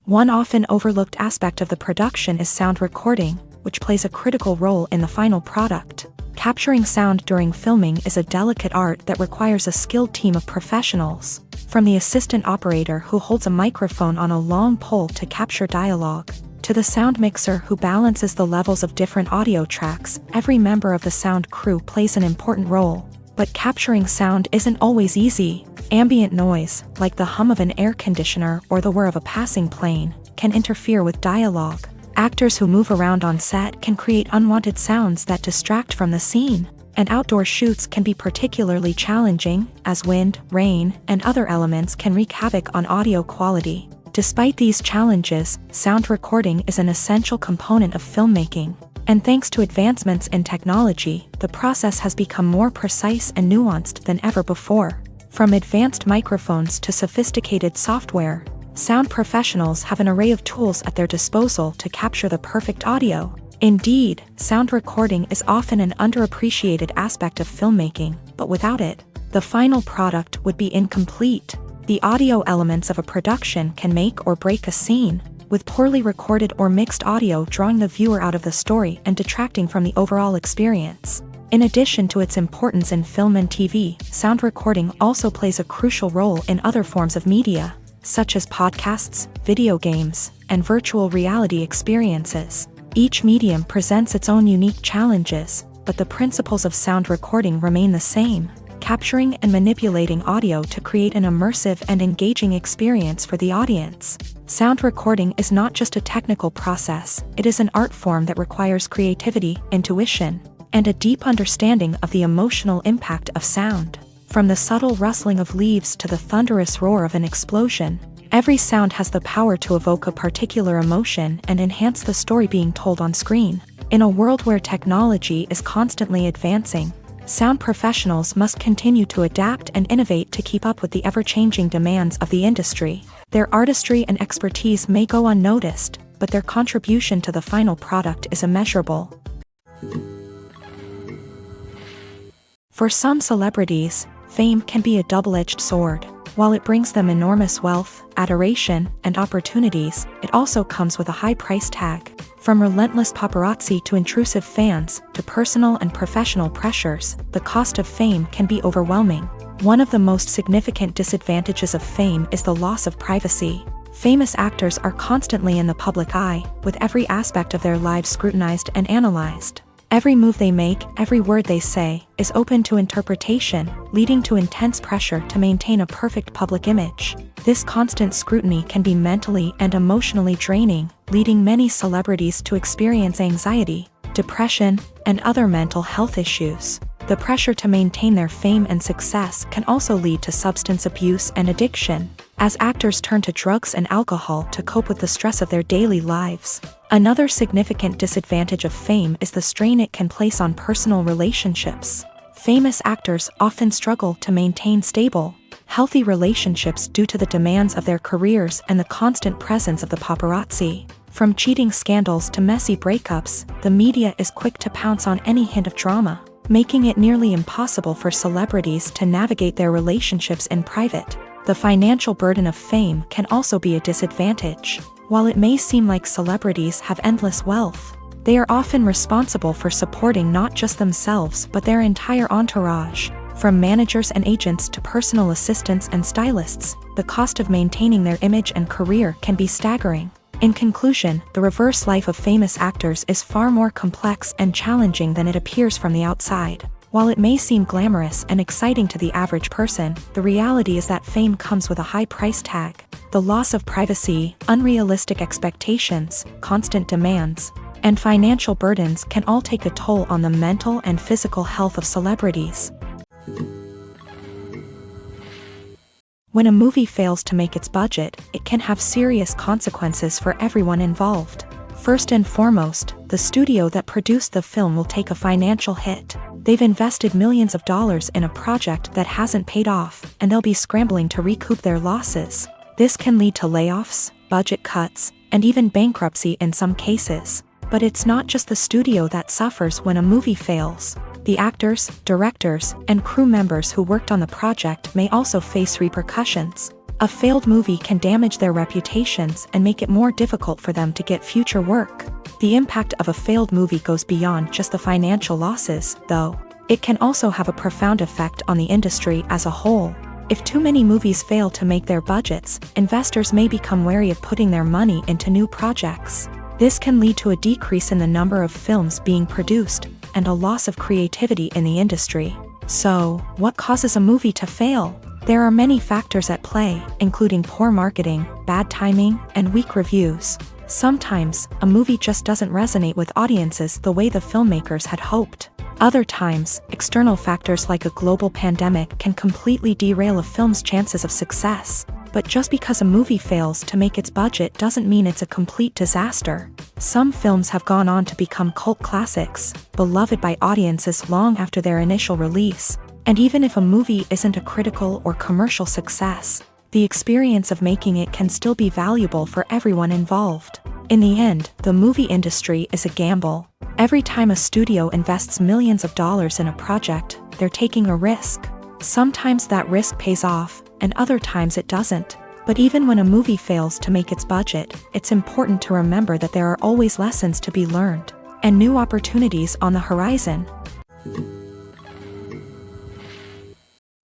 One often overlooked aspect of the production is sound recording, which plays a critical role in the final product. Capturing sound during filming is a delicate art that requires a skilled team of professionals, from the assistant operator who holds a microphone on a long pole to capture dialogue, to the sound mixer who balances the levels of different audio tracks. Every member of the sound crew plays an important role. But capturing sound isn't always easy. Ambient noise, like the hum of an air conditioner or the whir of a passing plane, can interfere with dialogue. Actors who move around on set can create unwanted sounds that distract from the scene. And outdoor shoots can be particularly challenging, as wind, rain, and other elements can wreak havoc on audio quality. Despite these challenges, sound recording is an essential component of filmmaking. And thanks to advancements in technology, the process has become more precise and nuanced than ever before. From advanced microphones to sophisticated software, sound professionals have an array of tools at their disposal to capture the perfect audio. Indeed, sound recording is often an underappreciated aspect of filmmaking, but without it, the final product would be incomplete. The audio elements of a production can make or break a scene, with poorly recorded or mixed audio drawing the viewer out of the story and detracting from the overall experience. In addition to its importance in film and TV, sound recording also plays a crucial role in other forms of media, such as podcasts, video games, and virtual reality experiences. Each medium presents its own unique challenges, but the principles of sound recording remain the same: capturing and manipulating audio to create an immersive and engaging experience for the audience. Sound recording is not just a technical process, it is an art form that requires creativity, intuition, and a deep understanding of the emotional impact of sound. From the subtle rustling of leaves to the thunderous roar of an explosion, every sound has the power to evoke a particular emotion and enhance the story being told on screen. In a world where technology is constantly advancing, sound professionals must continue to adapt and innovate to keep up with the ever-changing demands of the industry. Their artistry and expertise may go unnoticed, but their contribution to the final product is immeasurable. For some celebrities, fame can be a double-edged sword. While it brings them enormous wealth, adoration, and opportunities, it also comes with a high price tag. From relentless paparazzi to intrusive fans, to personal and professional pressures, the cost of fame can be overwhelming. One of the most significant disadvantages of fame is the loss of privacy. Famous actors are constantly in the public eye, with every aspect of their lives scrutinized and analyzed. Every move they make, every word they say, is open to interpretation, leading to intense pressure to maintain a perfect public image. This constant scrutiny can be mentally and emotionally draining, leading many celebrities to experience anxiety, depression, and other mental health issues. The pressure to maintain their fame and success can also lead to substance abuse and addiction, as actors turn to drugs and alcohol to cope with the stress of their daily lives. Another significant disadvantage of fame is the strain it can place on personal relationships. Famous actors often struggle to maintain stable, healthy relationships due to the demands of their careers and the constant presence of the paparazzi. From cheating scandals to messy breakups, the media is quick to pounce on any hint of drama, making it nearly impossible for celebrities to navigate their relationships in private. The financial burden of fame can also be a disadvantage. While it may seem like celebrities have endless wealth, they are often responsible for supporting not just themselves but their entire entourage. From managers and agents to personal assistants and stylists, the cost of maintaining their image and career can be staggering. In conclusion, the reverse life of famous actors is far more complex and challenging than it appears from the outside. While it may seem glamorous and exciting to the average person, the reality is that fame comes with a high price tag. The loss of privacy, unrealistic expectations, constant demands, and financial burdens can all take a toll on the mental and physical health of celebrities. When a movie fails to make its budget, it can have serious consequences for everyone involved. First and foremost, the studio that produced the film will take a financial hit. They've invested millions of dollars in a project that hasn't paid off, and they'll be scrambling to recoup their losses. This can lead to layoffs, budget cuts, and even bankruptcy in some cases. But it's not just the studio that suffers when a movie fails. The actors, directors, and crew members who worked on the project may also face repercussions. A failed movie can damage their reputations and make it more difficult for them to get future work. The impact of a failed movie goes beyond just the financial losses, though. It can also have a profound effect on the industry as a whole. If too many movies fail to make their budgets, investors may become wary of putting their money into new projects. This can lead to a decrease in the number of films being produced, and a loss of creativity in the industry. So, what causes a movie to fail? There are many factors at play, including poor marketing, bad timing, and weak reviews. Sometimes, a movie just doesn't resonate with audiences the way the filmmakers had hoped. Other times, external factors like a global pandemic can completely derail a film's chances of success. But just because a movie fails to make its budget doesn't mean it's a complete disaster. Some films have gone on to become cult classics, beloved by audiences long after their initial release. And even if a movie isn't a critical or commercial success, the experience of making it can still be valuable for everyone involved. In the end, the movie industry is a gamble. Every time a studio invests millions of dollars in a project, they're taking a risk. Sometimes that risk pays off, and other times it doesn't. But even when a movie fails to make its budget, it's important to remember that there are always lessons to be learned, and new opportunities on the horizon.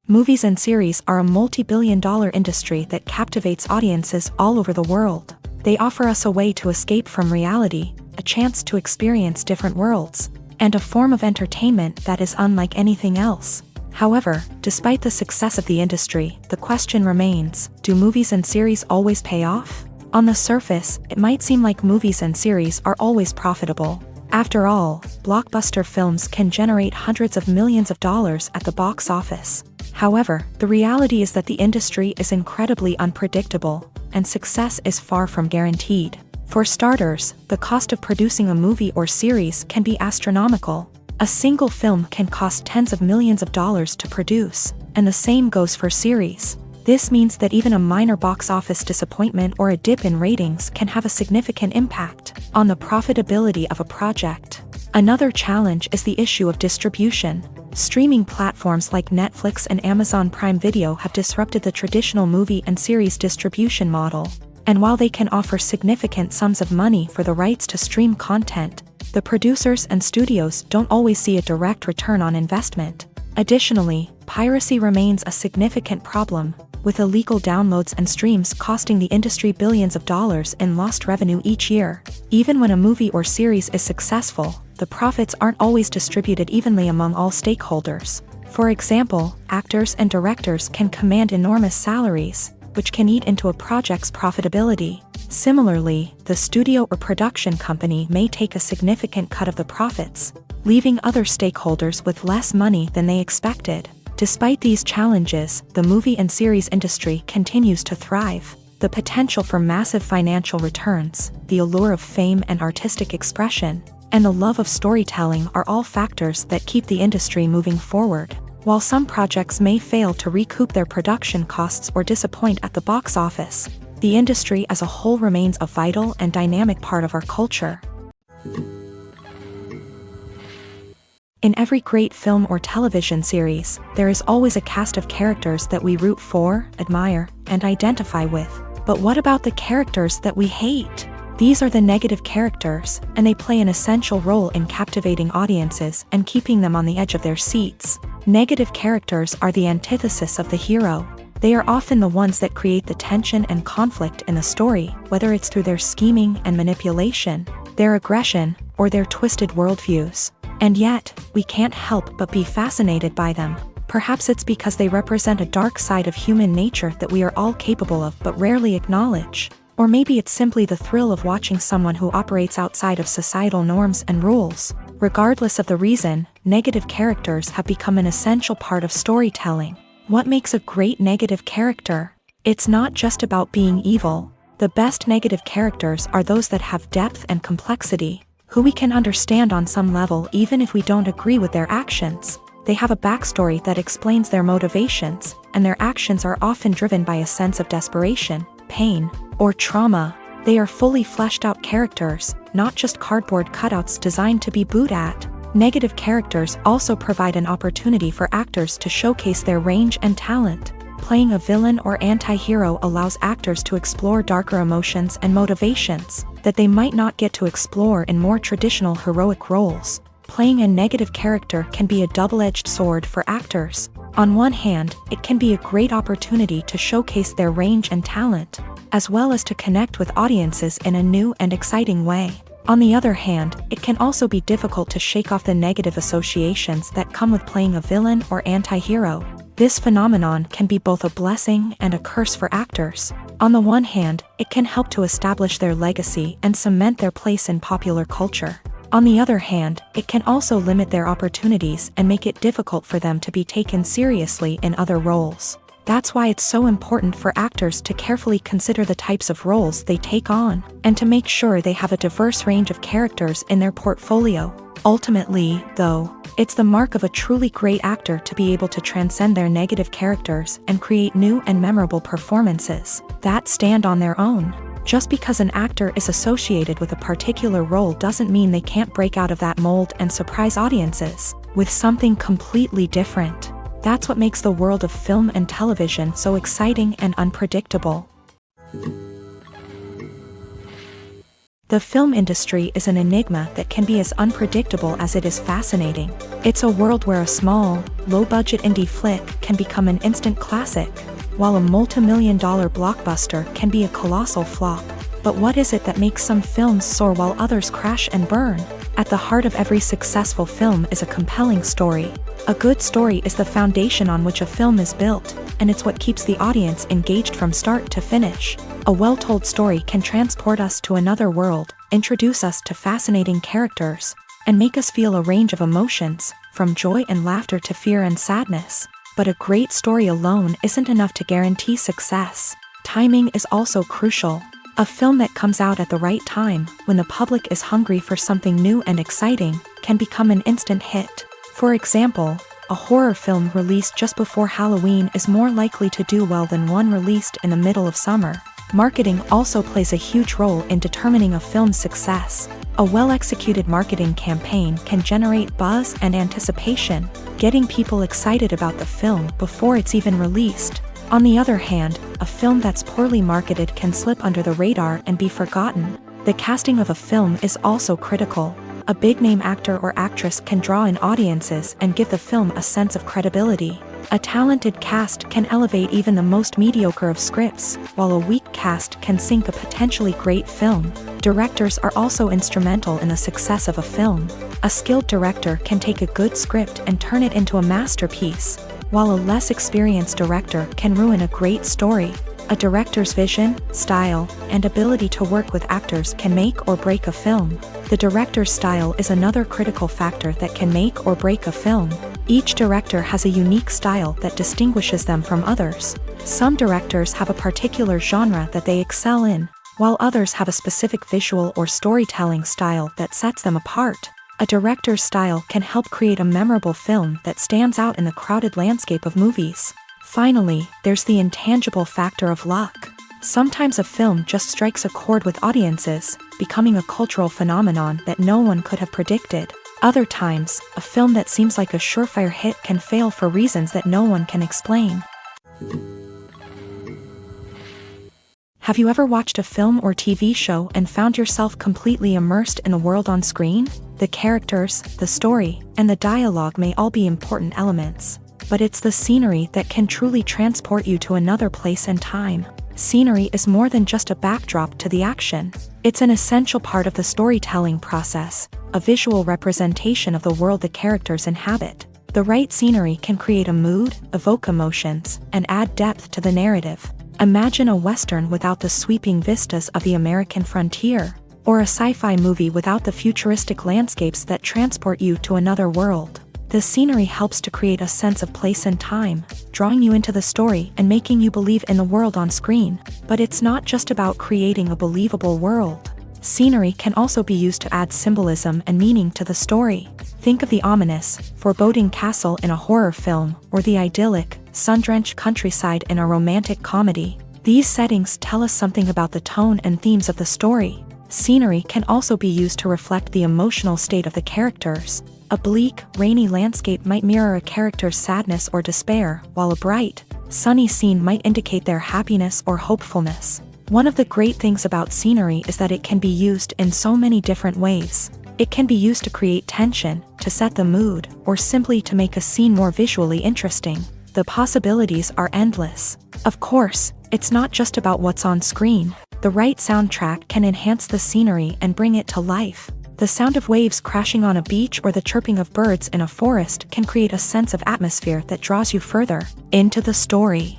Movies and series are a multi-billion-dollar industry that captivates audiences all over the world. They offer us a way to escape from reality, a chance to experience different worlds, and a form of entertainment that is unlike anything else. However, despite the success of the industry, the question remains, do movies and series always pay off? On the surface, it might seem like movies and series are always profitable. After all, blockbuster films can generate hundreds of millions of dollars at the box office. However, the reality is that the industry is incredibly unpredictable, and success is far from guaranteed. For starters, the cost of producing a movie or series can be astronomical. A single film can cost tens of millions of dollars to produce, and the same goes for series. This means that even a minor box office disappointment or a dip in ratings can have a significant impact on the profitability of a project. Another challenge is the issue of distribution. Streaming platforms like Netflix and Amazon Prime Video have disrupted the traditional movie and series distribution model. And while they can offer significant sums of money for the rights to stream content, the producers and studios don't always see a direct return on investment. Additionally, piracy remains a significant problem, with illegal downloads and streams costing the industry billions of dollars in lost revenue each year. Even when a movie or series is successful, the profits aren't always distributed evenly among all stakeholders. For example, actors and directors can command enormous salaries, which can eat into a project's profitability. Similarly, the studio or production company may take a significant cut of the profits, leaving other stakeholders with less money than they expected. Despite these challenges, the movie and series industry continues to thrive. The potential for massive financial returns, the allure of fame and artistic expression, and the love of storytelling are all factors that keep the industry moving forward. While some projects may fail to recoup their production costs or disappoint at the box office, the industry as a whole remains a vital and dynamic part of our culture. In every great film or television series, there is always a cast of characters that we root for, admire, and identify with. But what about the characters that we hate? These are the negative characters, and they play an essential role in captivating audiences and keeping them on the edge of their seats. Negative characters are the antithesis of the hero. They are often the ones that create the tension and conflict in the story, whether it's through their scheming and manipulation, their aggression, or their twisted worldviews. And yet, we can't help but be fascinated by them. Perhaps it's because they represent a dark side of human nature that we are all capable of but rarely acknowledge. Or maybe it's simply the thrill of watching someone who operates outside of societal norms and rules. Regardless of the reason, negative characters have become an essential part of storytelling. What makes a great negative character? It's not just about being evil. The best negative characters are those that have depth and complexity, who we can understand on some level even if we don't agree with their actions. They have a backstory that explains their motivations, and their actions are often driven by a sense of desperation, pain, or trauma. They are fully fleshed out characters, not just cardboard cutouts designed to be booed at. Negative characters also provide an opportunity for actors to showcase their range and talent. Playing a villain or anti-hero allows actors to explore darker emotions and motivations that they might not get to explore in more traditional heroic roles. Playing a negative character can be a double-edged sword for actors. On one hand, it can be a great opportunity to showcase their range and talent, as well as to connect with audiences in a new and exciting way. On the other hand, it can also be difficult to shake off the negative associations that come with playing a villain or anti-hero. This phenomenon can be both a blessing and a curse for actors. On the one hand, it can help to establish their legacy and cement their place in popular culture. On the other hand, it can also limit their opportunities and make it difficult for them to be taken seriously in other roles. That's why it's so important for actors to carefully consider the types of roles they take on, and to make sure they have a diverse range of characters in their portfolio. Ultimately, though, it's the mark of a truly great actor to be able to transcend their negative characters and create new and memorable performances that stand on their own. Just because an actor is associated with a particular role doesn't mean they can't break out of that mold and surprise audiences with something completely different. That's what makes the world of film and television so exciting and unpredictable. The film industry is an enigma that can be as unpredictable as it is fascinating. It's a world where a small, low-budget indie flick can become an instant classic, while a multi-million-dollar blockbuster can be a colossal flop. But what is it that makes some films soar while others crash and burn? At the heart of every successful film is a compelling story. A good story is the foundation on which a film is built, and it's what keeps the audience engaged from start to finish. A well-told story can transport us to another world, introduce us to fascinating characters, and make us feel a range of emotions, from joy and laughter to fear and sadness. But a great story alone isn't enough to guarantee success. Timing is also crucial. A film that comes out at the right time, when the public is hungry for something new and exciting, can become an instant hit. For example, a horror film released just before Halloween is more likely to do well than one released in the middle of summer. Marketing also plays a huge role in determining a film's success. A well-executed marketing campaign can generate buzz and anticipation, getting people excited about the film before it's even released. On the other hand, a film that's poorly marketed can slip under the radar and be forgotten. The casting of a film is also critical. A big-name actor or actress can draw in audiences and give the film a sense of credibility. A talented cast can elevate even the most mediocre of scripts, while a weak cast can sink a potentially great film. Directors are also instrumental in the success of a film. A skilled director can take a good script and turn it into a masterpiece, while a less experienced director can ruin a great story. A director's vision, style, and ability to work with actors can make or break a film. The director's style is another critical factor that can make or break a film. Each director has a unique style that distinguishes them from others. Some directors have a particular genre that they excel in, while others have a specific visual or storytelling style that sets them apart. A director's style can help create a memorable film that stands out in the crowded landscape of movies. Finally, there's the intangible factor of luck. Sometimes a film just strikes a chord with audiences, becoming a cultural phenomenon that no one could have predicted. Other times, a film that seems like a surefire hit can fail for reasons that no one can explain. Have you ever watched a film or TV show and found yourself completely immersed in the world on screen? The characters, the story, and the dialogue may all be important elements, but it's the scenery that can truly transport you to another place and time. Scenery is more than just a backdrop to the action. It's an essential part of the storytelling process, a visual representation of the world the characters inhabit. The right scenery can create a mood, evoke emotions, and add depth to the narrative. Imagine a Western without the sweeping vistas of the American frontier, or a sci-fi movie without the futuristic landscapes that transport you to another world. The scenery helps to create a sense of place and time, drawing you into the story and making you believe in the world on screen. But it's not just about creating a believable world. Scenery can also be used to add symbolism and meaning to the story. Think of the ominous, foreboding castle in a horror film, or the idyllic, sun-drenched countryside in a romantic comedy. These settings tell us something about the tone and themes of the story. Scenery can also be used to reflect the emotional state of the characters. A bleak, rainy landscape might mirror a character's sadness or despair, while a bright, sunny scene might indicate their happiness or hopefulness. One of the great things about scenery is that it can be used in so many different ways. It can be used to create tension, to set the mood, or simply to make a scene more visually interesting. The possibilities are endless. Of course, it's not just about what's on screen. The right soundtrack can enhance the scenery and bring it to life. The sound of waves crashing on a beach or the chirping of birds in a forest can create a sense of atmosphere that draws you further into the story.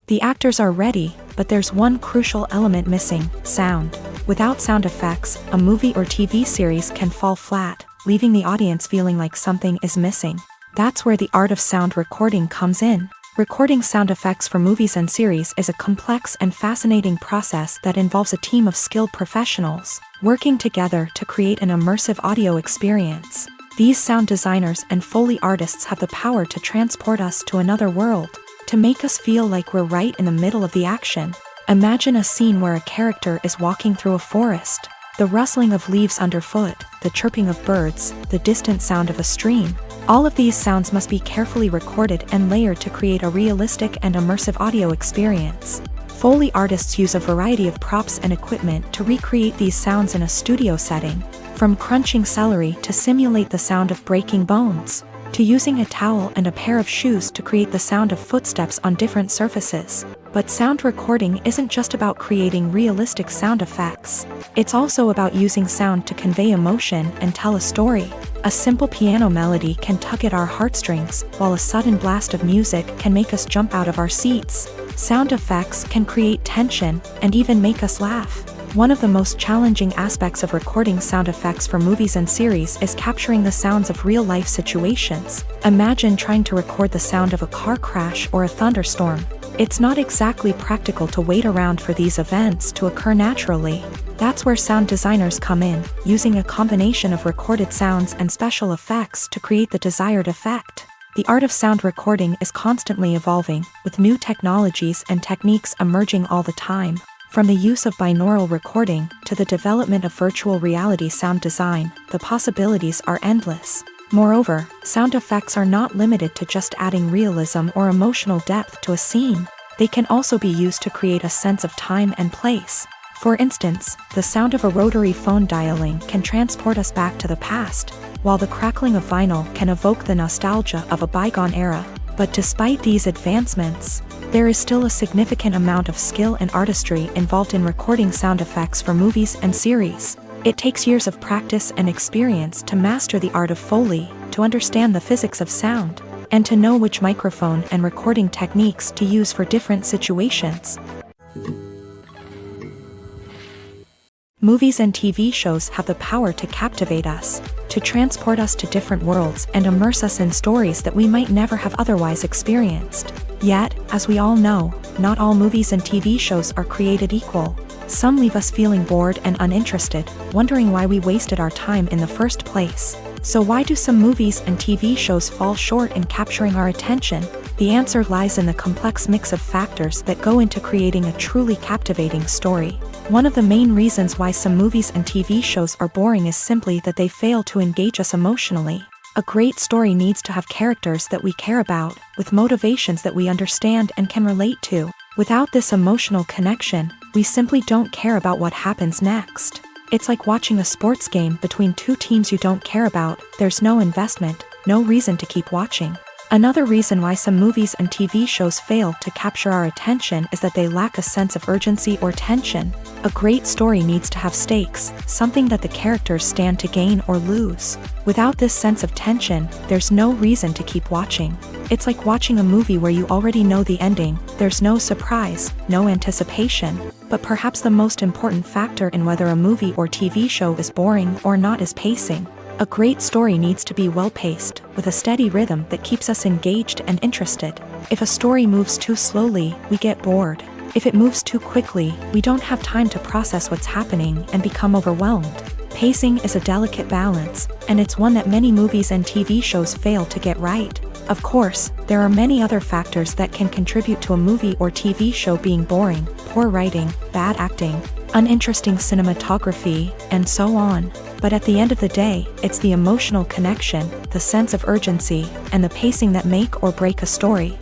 The actors are ready, but there's one crucial element missing: sound. Without sound effects, a movie or TV series can fall flat, leaving the audience feeling like something is missing. That's where the art of sound recording comes in. Recording sound effects for movies and series is a complex and fascinating process that involves a team of skilled professionals working together to create an immersive audio experience. These sound designers and Foley artists have the power to transport us to another world, to make us feel like we're right in the middle of the action. Imagine a scene where a character is walking through a forest. The rustling of leaves underfoot, the chirping of birds, the distant sound of a stream. All of these sounds must be carefully recorded and layered to create a realistic and immersive audio experience. Foley artists use a variety of props and equipment to recreate these sounds in a studio setting, from crunching celery to simulate the sound of breaking bones, to using a towel and a pair of shoes to create the sound of footsteps on different surfaces. But sound recording isn't just about creating realistic sound effects. It's also about using sound to convey emotion and tell a story. A simple piano melody can tug at our heartstrings, while a sudden blast of music can make us jump out of our seats. Sound effects can create tension and even make us laugh. One of the most challenging aspects of recording sound effects for movies and series is capturing the sounds of real-life situations. Imagine trying to record the sound of a car crash or a thunderstorm. It's not exactly practical to wait around for these events to occur naturally. That's where sound designers come in, using a combination of recorded sounds and special effects to create the desired effect. The art of sound recording is constantly evolving, with new technologies and techniques emerging all the time. From the use of binaural recording to the development of virtual reality sound design, the possibilities are endless. Moreover, sound effects are not limited to just adding realism or emotional depth to a scene. They can also be used to create a sense of time and place. For instance, the sound of a rotary phone dialing can transport us back to the past, while the crackling of vinyl can evoke the nostalgia of a bygone era. But despite these advancements, there is still a significant amount of skill and artistry involved in recording sound effects for movies and series. It takes years of practice and experience to master the art of Foley, to understand the physics of sound, and to know which microphone and recording techniques to use for different situations. Movies and TV shows have the power to captivate us, to transport us to different worlds and immerse us in stories that we might never have otherwise experienced. Yet, as we all know, not all movies and TV shows are created equal. Some leave us feeling bored and uninterested, wondering why we wasted our time in the first place. So why do some movies and TV shows fall short in capturing our attention? The answer lies in the complex mix of factors that go into creating a truly captivating story. One of the main reasons why some movies and TV shows are boring is simply that they fail to engage us emotionally. A great story needs to have characters that we care about, with motivations that we understand and can relate to. Without this emotional connection, we simply don't care about what happens next. It's like watching a sports game between two teams you don't care about. There's no investment, no reason to keep watching. Another reason why some movies and TV shows fail to capture our attention is that they lack a sense of urgency or tension. A great story needs to have stakes, something that the characters stand to gain or lose. Without this sense of tension, there's no reason to keep watching. It's like watching a movie where you already know the ending. There's no surprise, no anticipation. But perhaps the most important factor in whether a movie or TV show is boring or not is pacing. A great story needs to be well-paced, with a steady rhythm that keeps us engaged and interested. If a story moves too slowly, we get bored. If it moves too quickly, we don't have time to process what's happening and become overwhelmed. Pacing is a delicate balance, and it's one that many movies and TV shows fail to get right. Of course, there are many other factors that can contribute to a movie or TV show being boring: poor writing, bad acting, uninteresting cinematography, and so on. But at the end of the day, it's the emotional connection, the sense of urgency, and the pacing that make or break a story.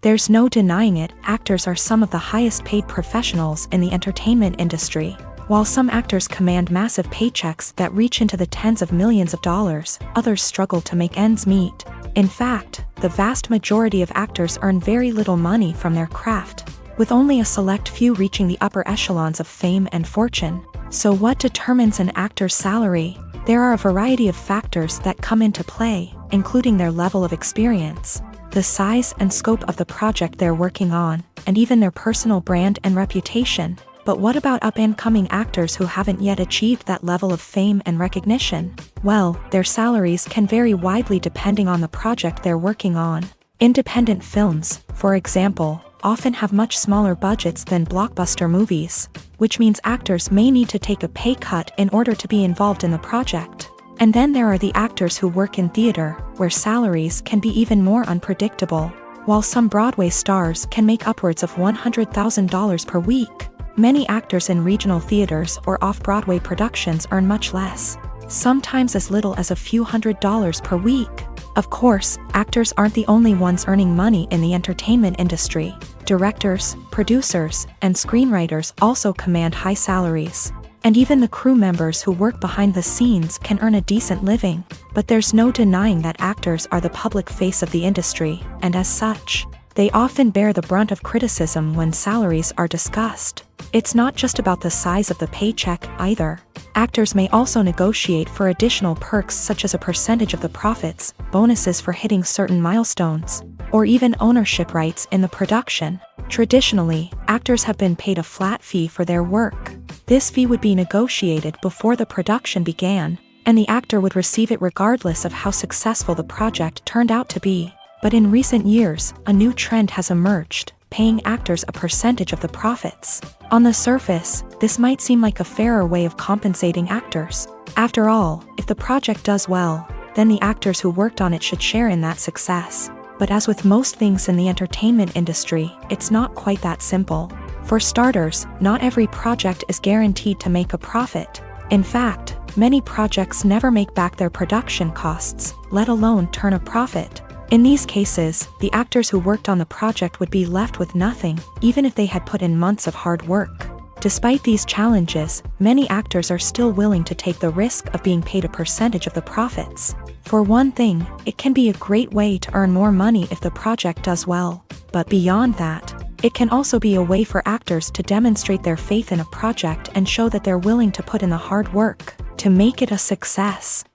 There's no denying it, actors are some of the highest paid professionals in the entertainment industry. While some actors command massive paychecks that reach into the tens of millions of dollars, others struggle to make ends meet. In fact, the vast majority of actors earn very little money from their craft, with only a select few reaching the upper echelons of fame and fortune. So what determines an actor's salary? There are a variety of factors that come into play, including their level of experience, the size and scope of the project they're working on, and even their personal brand and reputation. But what about up-and-coming actors who haven't yet achieved that level of fame and recognition? Well, their salaries can vary widely depending on the project they're working on. Independent films, for example, often have much smaller budgets than blockbuster movies, which means actors may need to take a pay cut in order to be involved in the project. And then there are the actors who work in theater, where salaries can be even more unpredictable. While some Broadway stars can make upwards of $100,000 per week, many actors in regional theaters or off-Broadway productions earn much less, sometimes as little as a few $100s per week. Of course, actors aren't the only ones earning money in the entertainment industry. Directors, producers, and screenwriters also command high salaries. And even the crew members who work behind the scenes can earn a decent living. But there's no denying that actors are the public face of the industry, and as such, they often bear the brunt of criticism when salaries are discussed. It's not just about the size of the paycheck, either. Actors may also negotiate for additional perks such as a percentage of the profits, bonuses for hitting certain milestones, or even ownership rights in the production. Traditionally, actors have been paid a flat fee for their work. This fee would be negotiated before the production began, and the actor would receive it regardless of how successful the project turned out to be. But in recent years, a new trend has emerged, paying actors a percentage of the profits. On the surface, this might seem like a fairer way of compensating actors. After all, if the project does well, then the actors who worked on it should share in that success. But as with most things in the entertainment industry, it's not quite that simple. For starters, not every project is guaranteed to make a profit. In fact, many projects never make back their production costs, let alone turn a profit. In these cases, the actors who worked on the project would be left with nothing, even if they had put in months of hard work. Despite these challenges, many actors are still willing to take the risk of being paid a percentage of the profits. For one thing, it can be a great way to earn more money if the project does well. But beyond that, it can also be a way for actors to demonstrate their faith in a project and show that they're willing to put in the hard work to make it a success.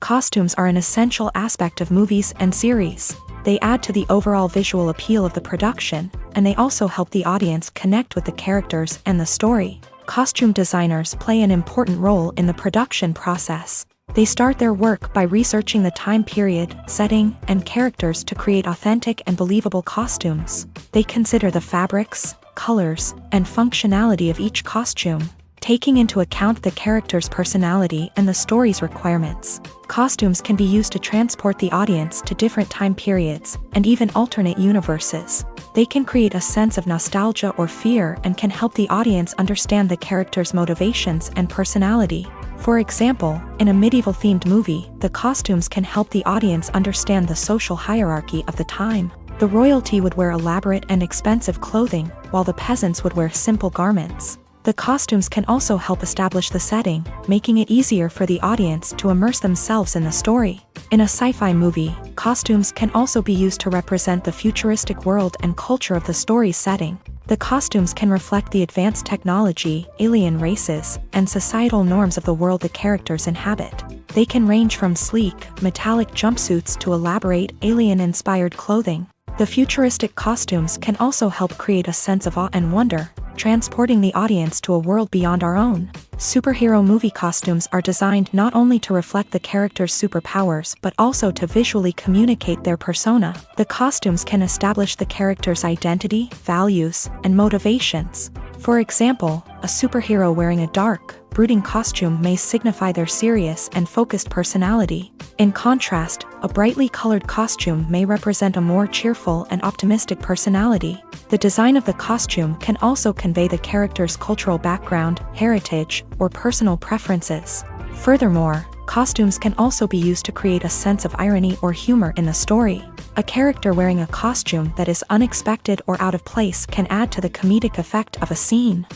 Costumes are an essential aspect of movies and series. They add to the overall visual appeal of the production, and they also help the audience connect with the characters and the story. Costume designers play an important role in the production process. They start their work by researching the time period, setting, and characters to create authentic and believable costumes. They consider the fabrics, colors, and functionality of each costume, taking into account the character's personality and the story's requirements. Costumes can be used to transport the audience to different time periods and even alternate universes. They can create a sense of nostalgia or fear and can help the audience understand the character's motivations and personality. For example, in a medieval-themed movie, the costumes can help the audience understand the social hierarchy of the time. The royalty would wear elaborate and expensive clothing, while the peasants would wear simple garments. The costumes can also help establish the setting, making it easier for the audience to immerse themselves in the story. In a sci-fi movie, costumes can also be used to represent the futuristic world and culture of the story's setting. The costumes can reflect the advanced technology, alien races, and societal norms of the world the characters inhabit. They can range from sleek, metallic jumpsuits to elaborate, alien-inspired clothing. The futuristic costumes can also help create a sense of awe and wonder, transporting the audience to a world beyond our own. Superhero movie costumes are designed not only to reflect the character's superpowers but also to visually communicate their persona. The costumes can establish the character's identity, values, and motivations. For example, a superhero wearing a dark, brooding costume may signify their serious and focused personality. In contrast, a brightly colored costume may represent a more cheerful and optimistic personality. The design of the costume can also convey the character's cultural background, heritage, or personal preferences. Furthermore, costumes can also be used to create a sense of irony or humor in the story. A character wearing a costume that is unexpected or out of place can add to the comedic effect of a scene.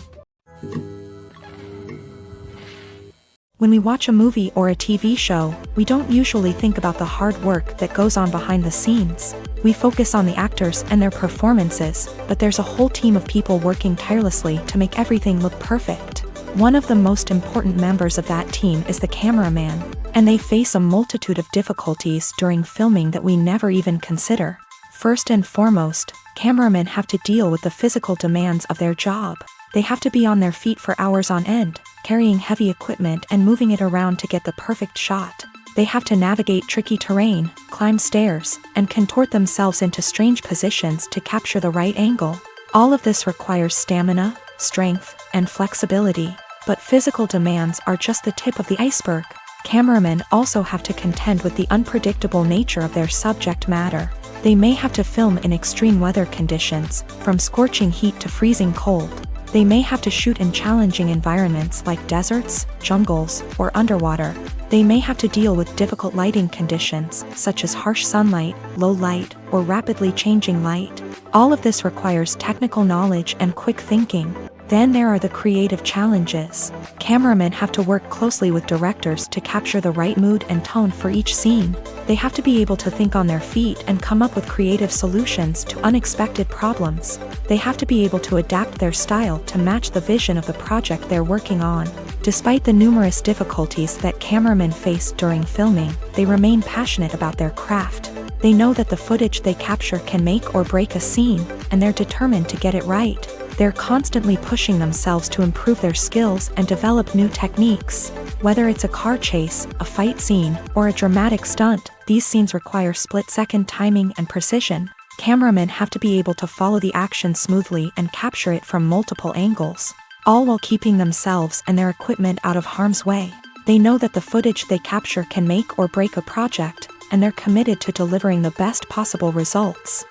When we watch a movie or a TV show, we don't usually think about the hard work that goes on behind the scenes. We focus on the actors and their performances, but there's a whole team of people working tirelessly to make everything look perfect. One of the most important members of that team is the cameraman, and they face a multitude of difficulties during filming that we never even consider. First and foremost, cameramen have to deal with the physical demands of their job. They have to be on their feet for hours on end, carrying heavy equipment and moving it around to get the perfect shot. They have to navigate tricky terrain, climb stairs, and contort themselves into strange positions to capture the right angle. All of this requires stamina, strength, and flexibility. But physical demands are just the tip of the iceberg. Cameramen also have to contend with the unpredictable nature of their subject matter. They may have to film in extreme weather conditions, from scorching heat to freezing cold. They may have to shoot in challenging environments like deserts, jungles, or underwater. They may have to deal with difficult lighting conditions, such as harsh sunlight, low light, or rapidly changing light. All of this requires technical knowledge and quick thinking. Then there are the creative challenges. Cameramen have to work closely with directors to capture the right mood and tone for each scene. They have to be able to think on their feet and come up with creative solutions to unexpected problems. They have to be able to adapt their style to match the vision of the project they're working on. Despite the numerous difficulties that cameramen face during filming, they remain passionate about their craft. They know that the footage they capture can make or break a scene, and they're determined to get it right. They're constantly pushing themselves to improve their skills and develop new techniques. Whether it's a car chase, a fight scene, or a dramatic stunt, these scenes require split-second timing and precision. Cameramen have to be able to follow the action smoothly and capture it from multiple angles, all while keeping themselves and their equipment out of harm's way. They know that the footage they capture can make or break a project, and they're committed to delivering the best possible results.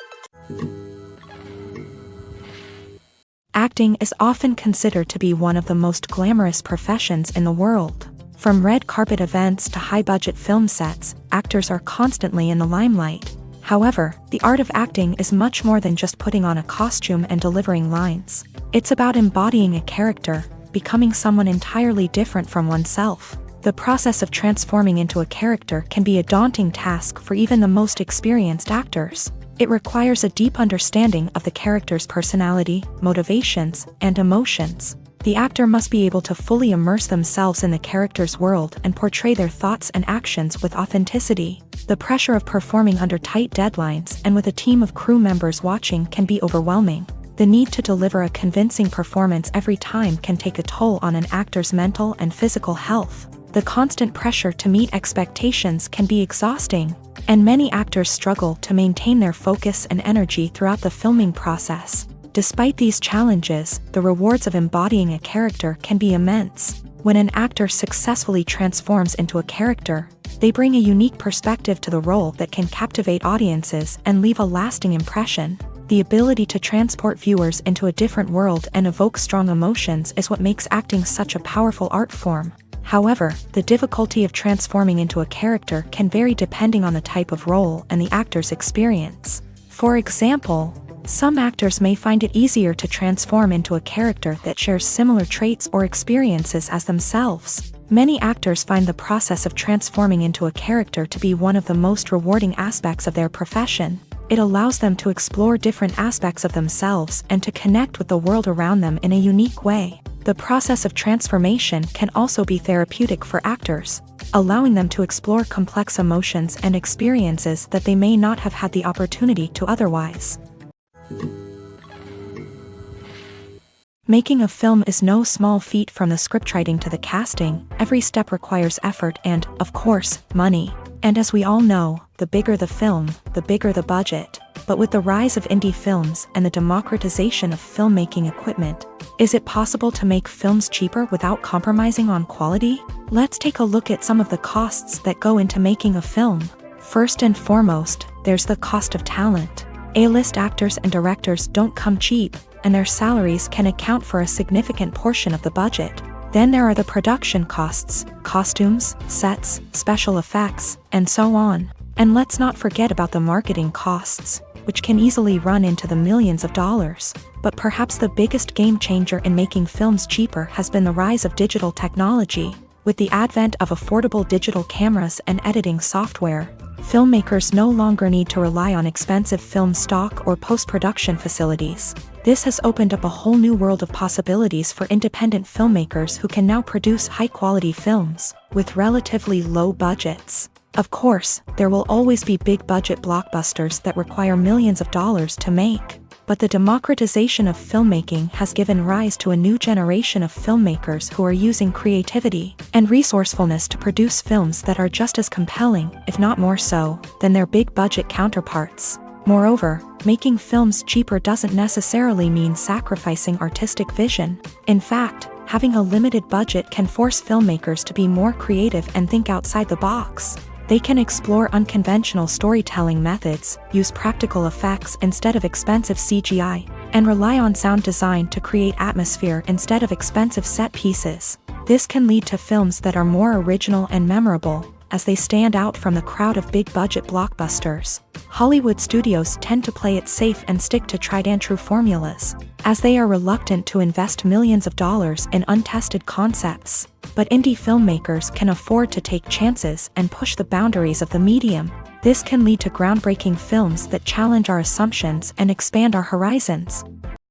Acting is often considered to be one of the most glamorous professions in the world. From red carpet events to high-budget film sets, actors are constantly in the limelight. However, the art of acting is much more than just putting on a costume and delivering lines. It's about embodying a character, becoming someone entirely different from oneself. The process of transforming into a character can be a daunting task for even the most experienced actors. It requires a deep understanding of the character's personality, motivations, and emotions. The actor must be able to fully immerse themselves in the character's world and portray their thoughts and actions with authenticity. The pressure of performing under tight deadlines and with a team of crew members watching can be overwhelming. The need to deliver a convincing performance every time can take a toll on an actor's mental and physical health. The constant pressure to meet expectations can be exhausting, and many actors struggle to maintain their focus and energy throughout the filming process. Despite these challenges, the rewards of embodying a character can be immense. When an actor successfully transforms into a character, they bring a unique perspective to the role that can captivate audiences and leave a lasting impression. The ability to transport viewers into a different world and evoke strong emotions is what makes acting such a powerful art form. However, the difficulty of transforming into a character can vary depending on the type of role and the actor's experience. For example, some actors may find it easier to transform into a character that shares similar traits or experiences as themselves. Many actors find the process of transforming into a character to be one of the most rewarding aspects of their profession. It allows them to explore different aspects of themselves and to connect with the world around them in a unique way. The process of transformation can also be therapeutic for actors, allowing them to explore complex emotions and experiences that they may not have had the opportunity to otherwise. Making a film is no small feat. From the scriptwriting to the casting, every step requires effort and, of course, money. And as we all know, the bigger the film, the bigger the budget. But with the rise of indie films and the democratization of filmmaking equipment, is it possible to make films cheaper without compromising on quality? Let's take a look at some of the costs that go into making a film. First and foremost, there's the cost of talent. A-list actors and directors don't come cheap, and their salaries can account for a significant portion of the budget. Then there are the production costs, costumes, sets, special effects, and so on. And let's not forget about the marketing costs, which can easily run into the millions of dollars. But perhaps the biggest game changer in making films cheaper has been the rise of digital technology. With the advent of affordable digital cameras and editing software, filmmakers no longer need to rely on expensive film stock or post-production facilities. This has opened up a whole new world of possibilities for independent filmmakers who can now produce high-quality films with relatively low budgets. Of course, there will always be big-budget blockbusters that require millions of dollars to make. But the democratization of filmmaking has given rise to a new generation of filmmakers who are using creativity and resourcefulness to produce films that are just as compelling, if not more so, than their big-budget counterparts. Moreover, making films cheaper doesn't necessarily mean sacrificing artistic vision. In fact, having a limited budget can force filmmakers to be more creative and think outside the box. They can explore unconventional storytelling methods, use practical effects instead of expensive CGI, and rely on sound design to create atmosphere instead of expensive set pieces. This can lead to films that are more original and memorable, as they stand out from the crowd of big-budget blockbusters. Hollywood studios tend to play it safe and stick to tried-and-true formulas, as they are reluctant to invest millions of dollars in untested concepts. But indie filmmakers can afford to take chances and push the boundaries of the medium. This can lead to groundbreaking films that challenge our assumptions and expand our horizons.